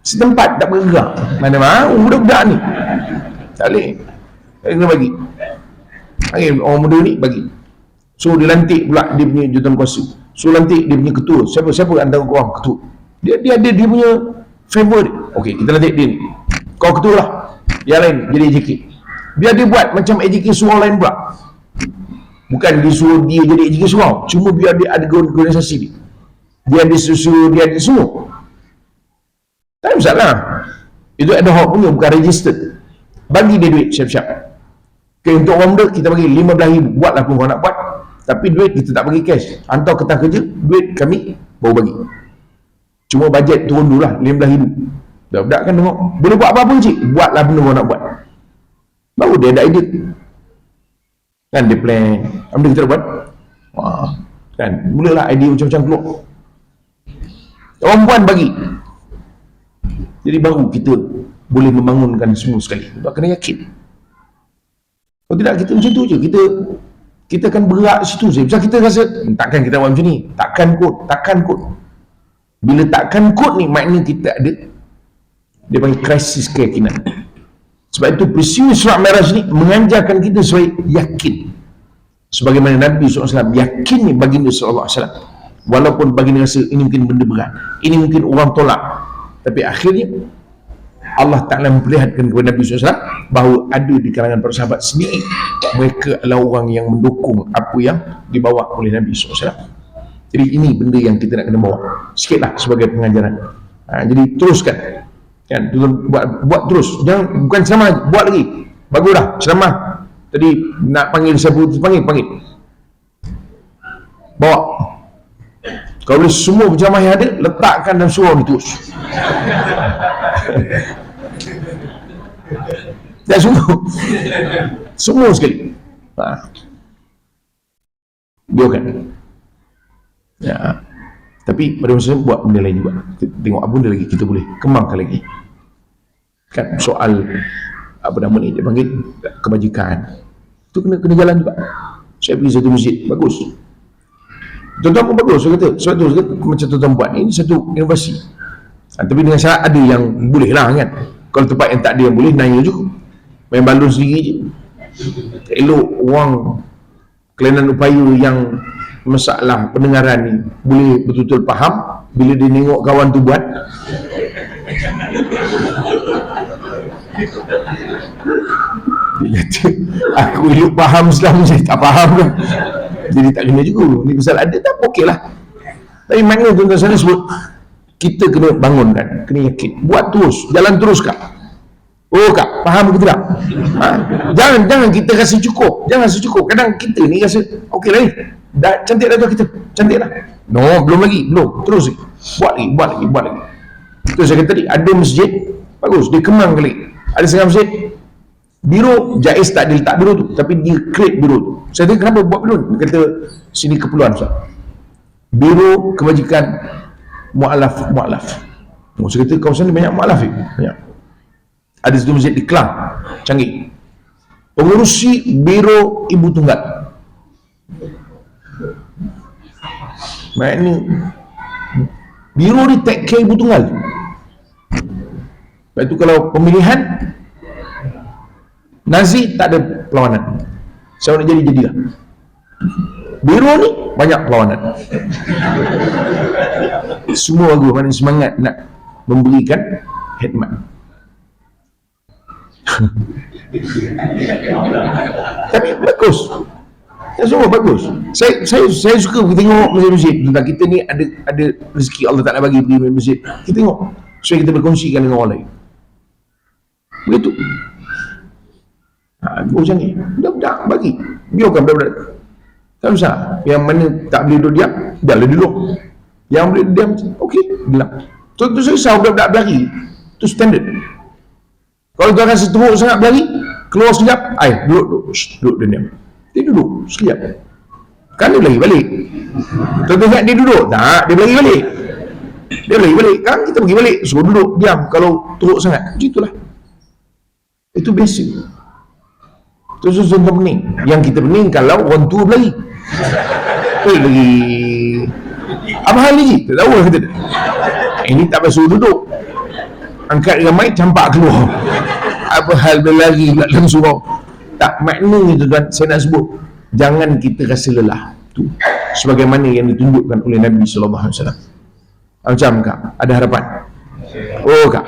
setempat tak bergerak. Mana budak-budak ni tak boleh, kena bagi orang muda ni bagi. So dia lantik pula dia punya jurutankuasa, so lantik dia punya ketua. Siapa antara korang ketua? Dia ada dia punya favor dia. Okey, kita lantik dia ni, kau ketua lah, yang lain jadi AJK. Biar dia buat macam AJK surau lain pula. Bukan disuruh dia jadi AJK surau, cuma biar dia ada organisasi dia. Dia ada susu, dia ada semua. Tak ada masalah. Itu ad hoc punya, bukan registered. Bagi dia duit siap-siap. Okay, untuk orang muda kita bagi 15,000. Buatlah pun kau nak buat, tapi duit kita tak bagi cash. Hantar kertas kerja, duit kami baru bagi. Cuma bajet turun dulu lah 15,000. Budak-budak kan tengok, boleh buat apa-apa cik, buatlah benda kau nak buat. Baru dia ada idea. Kan dia plan, benda kita buat. Kan mulalah idea macam-macam keluar. Orang puan bagi. Jadi baru kita boleh membangunkan semua sekali. Kita kena yakin. Kalau tidak, kita macam tu je. Kita akan bergerak situ je. Sebab kita rasa, takkan kita buat macam ni. Takkan kot. Bila takkan kot ni, maknanya kita ada, dia panggil krisis keyakinan. Sebab itu peristiwa Isra' Mi'raj ni mengajarkan kita supaya yakin. Sebagaimana Nabi SAW yakin ni baginda SAW. Walaupun baginda rasa ini mungkin benda berat, ini mungkin orang tolak, tapi akhirnya Allah Ta'ala memperlihatkan kepada Nabi SAW bahawa ada di kalangan para sahabat sendiri, mereka adalah orang yang mendukung apa yang dibawa oleh Nabi SAW. Jadi ini benda yang kita nak kena bawa sikitlah sebagai pengajaran. Jadi teruskan, kan, buat terus, jangan, bukan ceramah, buat lagi. Baguslah ceramah tadi, nak panggil siapa, panggil bawa. Kalau boleh semua penceramah yang ada letakkan dalam surau ni terus. Dan semua sekali. Biarkan. Ya. Tapi pada masa buat benda lain juga. Tengok apa benda lagi kita boleh kembangkan lagi. Kan soal apa nama ni dia panggil kebajikan. Itu kena jalan juga. Saya pergi satu masjid, bagus. Tuan-tuan pun bagus, saya kata. Sebab tu, saya kata, macam tuan-tuan buat, ini satu inovasi. Tapi dengan syarat ada yang boleh lah kan. Kalau tempat yang tak ada yang boleh, nanya juga. Main balon sendiri je. Elok orang kelainan upaya yang masalah pendengaran ni boleh betul-betul faham bila dia tengok kawan tu buat. Dia kata, aku elok faham Islam je, tak faham kan. Jadi tak kena juga. Ni pasal ada tak, okey lah. Tapi makna tuan-tuan sana sebut, kita kena bangunkan, kena yakin, buat terus, jalan terus kak. Oh kak, faham ke tidak? Jangan kita rasa cukup. Jangan rasa cukup. Kadang kita ni rasa okey lah ni, dah cantik dah tu kita, cantik lah. No, belum lagi, belum. Terus buat lagi. Itu saya kata tadi, ada masjid bagus, dia kemang kali. Ada setengah masjid biro, Jaiz tak ada letak biro tu, tapi dia create biro tu. Saya tanya kenapa buat biro? Dia kata sini keperluan Ustaz. Biro kebajikan mu'alaf. Saya kata kawasan ni banyak mu'alaf ni, banyak. Ada satu masjid di Kelang, canggih, pengurusi biro ibu tunggal. Maknanya biro ni take care ibu tunggal. Lepas tu kalau pemilihan Nazi tak ada perlawanan, siapa nak jadilah. Biro ni banyak perlawanan. Semua bagus, mana semangat nak memberikan khidmat. Tapi bagus, semua bagus. Saya suka tengok masjid-masjid. Tentang kita ni ada rezeki Allah Ta'ala bagi pergi masjid, kita tengok supaya kita berkongsikan dengan orang lain. Begitu. Macam ni, budak-budak bagi, biarkan budak-budak. Tak usah. Yang mana tak boleh duduk diam, biarlah duduk. Yang boleh diam, okey, diam. Tu saya risau budak-budak berlari. Tu standard. Kalau tu akan seteruk sangat berlari, keluar sekejap, duduk dan diam. Dia duduk sekejap. Kan dia berlari balik. Tuan-tuan ingat dia duduk? Tak, dia berlari balik. Kan kita pergi balik, suruh duduk, diam. Kalau teruk sangat, macam itulah. Itu basic. Itu contoh pening. Yang kita pening kalau orang tua berlari. Lagi apa hal ni? Tak tahu lah kata dia. Ini tak pasal duduk, angkat ramai, campak keluar. Apa hal berlari dalam surau? Tak, maknanya tuan-tuan, saya nak sebut, jangan kita rasa lelah. Tu sebagaimana yang ditunjukkan oleh Nabi sallallahu alaihi wasallam. Macam kak, ada harapan? Oh kak,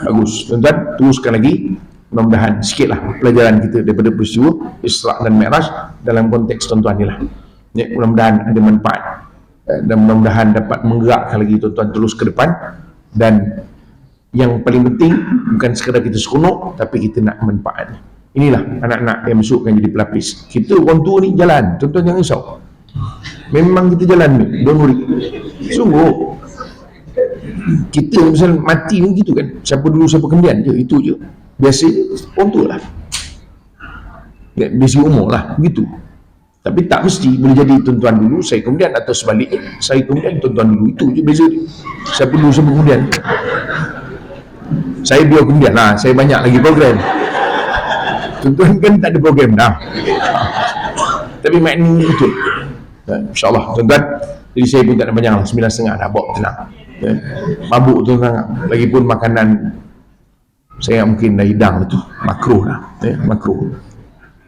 bagus. Tuan-tuan, teruskan lagi. Mudah-mudahan sikitlah pelajaran kita daripada peristiwa Isra dan Mi'raj dalam konteks tuan-tuan ni lah. Ya, mudah-mudahan ada manfaat dan mudah-mudahan dapat menggerakkan lagi tuan-tuan terus ke depan. Dan yang paling penting bukan sekadar kita seronok, tapi kita nak manfaat. Inilah anak-anak yang besok akan jadi pelapis. Kita orang tua ni jalan, tuan-tuan jangan risau. Memang kita jalan ni, don't worry. Sungguh kita misal mati ni gitu kan, siapa dulu siapa kemudian je, itu je. Biasa orang tua lah, biasa umur lah, begitu. Tapi tak mesti boleh jadi tuan-tuan dulu, saya kemudian, atau sebaliknya, saya kemudian tuan-tuan dulu. Itu je beza dia. Siapa dulu siapa kemudian. Saya beliau kemudian lah, saya banyak lagi program. Tuan-tuan kan tak ada program dah. Tapi maknanya betul. InsyaAllah tuan-tuan. Jadi saya pun tak ada banyak lah, 9.30 dah, bawa tenang. Mabuk tuan-tuan. Lagipun makanan saya mungkin dah hidang itu, makruh lah, makruh.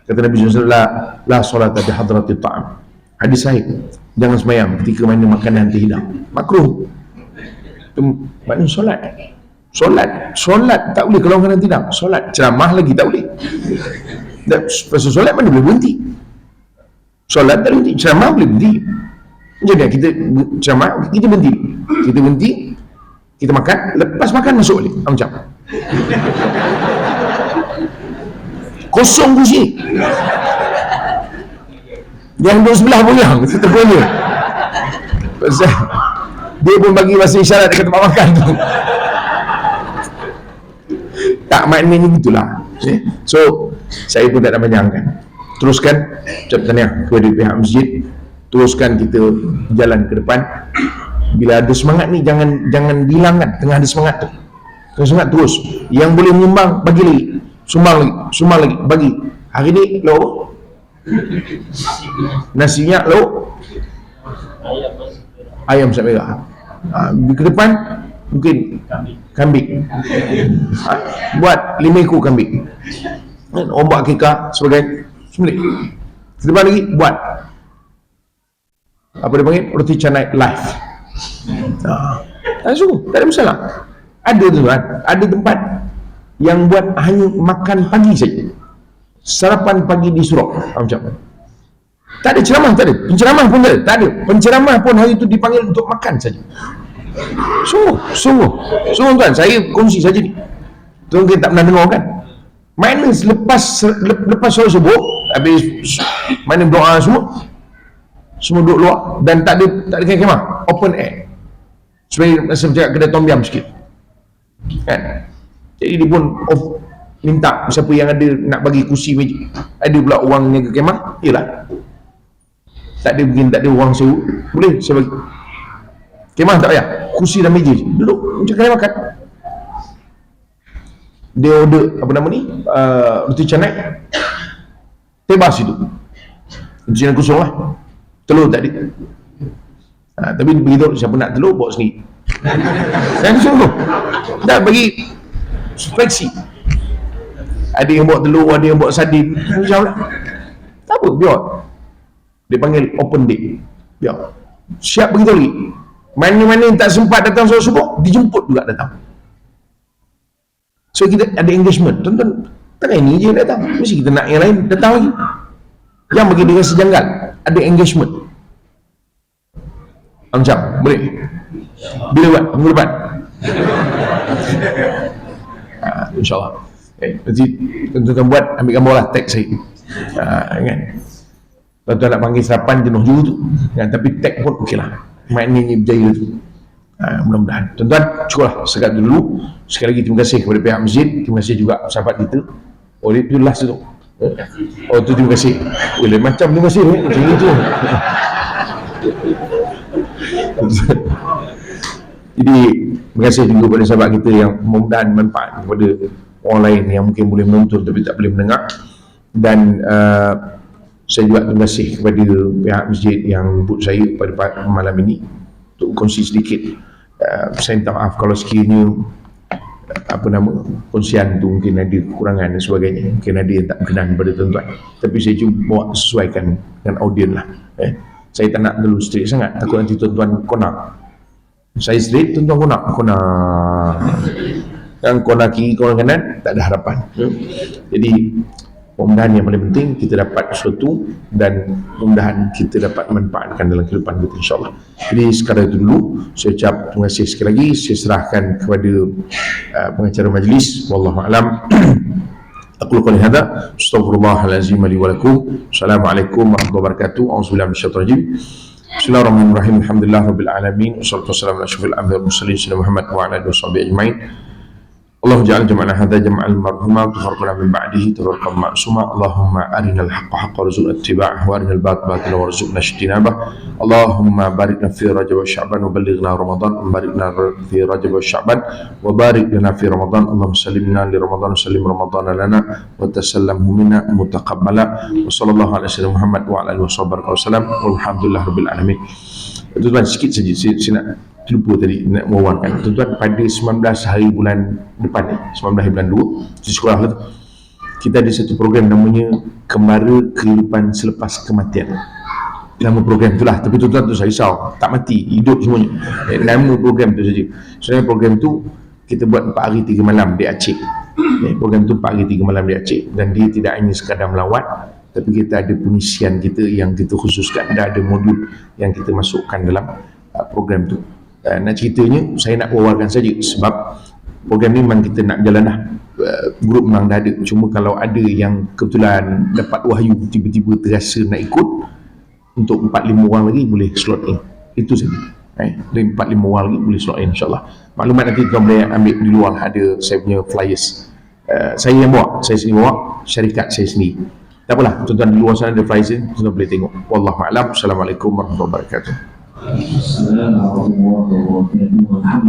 Kata Nabi SAW, la solat bi hadrati ta'am. Hadis sahih, jangan sembahyang ketika mana makanan terhidang, makruh. Itu maknanya solat tak boleh kalau makanan terhidang. Solat, ceramah lagi tak boleh. Pasal solat mana boleh berhenti. Solat tak boleh berhenti, ceramah boleh berhenti. Jadi kita ceramah, kita berhenti, kita makan, lepas makan masuk balik, macam kosong kursi. Yang duduk sebelah pun yang terpulih. Dia pun bagi bahasa isyarat dekat tempat makan tu. Tak, maknanya gitulah. So saya pun tak ada panjangkan. Teruskan ucap tahniah kepada pihak masjid. Teruskan kita jalan ke depan. Bila ada semangat ni, jangan hilangkan tengah ada semangat tu. Semangat terus. Yang boleh menyumbang, bagi lagi. Sumbang lagi, bagi. Hari ni, Nasinya lauk ayam masak merah. Ke depan mungkin kambing. Buat 5 ekor kambing. Ombak kika sebagai sembelih. Ke depan lagi buat apa dia panggil, roti canai live. Sungguh tak ada masalah. Ada tuan, ada tempat yang buat hanya makan pagi saja, sarapan pagi di Surau macam. Tak ada ceramah, tak ada penceramah pun, tak ada penceramah pun. Hari itu dipanggil untuk makan saja. Sungguh tuan, saya kongsi saja ni. Tuan mungkin tak pernah dengar kan. Mana lepas solat subuh, habis mana doa semua duduk luar dan tak ada kemah, open air. Supaya rasa macam kedai tom yam sikit. Kan? Jadi dia pun minta siapa yang ada nak bagi kursi meja. Ada pula orang niaga kemah, yalah. Tak ada orang sewa, boleh saya bagi. Kemah tak payah, kursi dan meja je. Duduk macam kedai makan. Dia order apa nama ni? Roti canai. Tebas itu. Roti canai kosong lah. Telur tak ada. Tapi begitu siapa nak telur bawa sendiri. Saya sungguh. Dah bagi fleksi. Ada yang bawa telur, ada yang bawa sardin. InsyaAllah. Tak apa, biar. Dia panggil open day. Biar. Siap begitu lagi. Mana-mana yang tak sempat datang solat subuh, dijemput juga datang. So kita ada engagement. Tonton, takkan ini je yang datang. Mesti kita nak yang lain datang lagi. Yang bagi dia rasa janggal, ada engagement. Macam, boleh? Bila buat? Minggu depan? InsyaAllah. Nanti tuan-tuan buat, ambil gambar lah, tag saya. Kan? Tuan-tuan nak panggil sarapan jenuh juga tu. Kan? Tapi tag pun okey lah. Maknanya berjaya tu. Mudah-mudahan. Tuan-tuan, cukuplah sekat dulu. Sekali lagi terima kasih kepada pihak masjid. Terima kasih juga sahabat kita. Oh, itu last tu. Oh, tu terima kasih. Boleh macam terima kasih. Macam itu. Jadi terima kasih juga kepada sahabat kita yang mudah-mudahan manfaat kepada orang lain yang mungkin boleh menonton tapi tak boleh mendengar. Dan saya juga terima kasih kepada pihak masjid yang jemput saya pada malam ini untuk kongsi sedikit. Saya minta maaf kalau sekiranya kongsian tu mungkin ada kekurangan dan sebagainya, mungkin ada yang tak berkenan kepada tuan-tuan, tapi saya cuma bawa sesuaikan dengan audien lah. Saya tak nak terlalu straight sangat, takut nanti tuan-tuan konak. Saya straight, tuan-tuan konak yang konak kiri, konak kanan, tak ada harapan. Jadi mudah-mudahan yang paling penting kita dapat sesuatu dan mudah-mudahan kita dapat manfaatkan dalam kehidupan kita, insyaAllah. Jadi sekadar itu dulu, saya ucap terima kasih sekali lagi. Saya serahkan kepada pengacara majlis. Wallahu'alam. Aku qali hadza, astaghfirullahalazim li wa lakum. Assalamualaikum warahmatullahi wabarakatuh. A'udzubillahi minasyaitonir rajim. Bismillahirrahmanirrahim. Alhamdulillahirabbil alamin. Wassalatu wassalamu ala asyrofil anbiya'i wal mursalin sayyidina Muhammad wa ala alihi washabihi ajmain. Allahumma ja'al jam'ana hadza jam'an marhuma wa tafarraqna min ba'dihi tafarraqan ma'suma. Allahumma arinal haqqa haqqan warzuqna ittiba'ahu wa arinal batila warzuqna ijtinabah. Allahumma barikna fi Rajab wa Sya'ban wa ballighna Ramadan. Barikna fi Rajab wa Sya'ban wa barik lana fi Ramadan. Allahumma sallimna li Ramadan wa sallim Ramadan lana wa tasallamhu minna mutaqabbala. Wa sallallahu ala sayyidina Muhammad wa ala alihi wasallam. Walhamdulillahirabbil alamin. Tuan-tuan, sikit saja saya nak terlupa tadi nak mewawarkan. Tuan-tuan, pada 19 hari bulan depan ni, 19 hari bulan 2 di sekolah tu, kita ada satu program namanya Kembara Kehidupan Selepas Kematian. Nama program tu lah, tapi tuan-tuan tu saya risau, tak mati, hidup semuanya. Nama program tu saja. Sebenarnya program tu kita buat 4 hari 3 malam di Aceh. Program tu 4 hari 3 malam di Aceh, dan dia tidak hanya sekadar melawat, tapi kita ada pengisian kita yang kita khususkan, ada modul yang kita masukkan dalam program tu. Nak ceritanya, saya nak wawarkan saja sebab program ni memang kita nak jalan dah. Grup memang dah ada, cuma kalau ada yang kebetulan dapat wahyu tiba-tiba terasa nak ikut, untuk 4-5 orang lagi boleh slot in. Itu saja. 4-5 orang lagi boleh slot in, insyaAllah. Maklumat nanti tuan boleh ambil di luar, ada saya punya flyers. Saya yang bawa, saya sendiri bawa, syarikat saya sendiri. Tak apalah, tuan-tuan di luar sana ada flyers ni, tuan-tuan boleh tengok. Wallahu'alam. Assalamualaikum warahmatullahi wabarakatuh.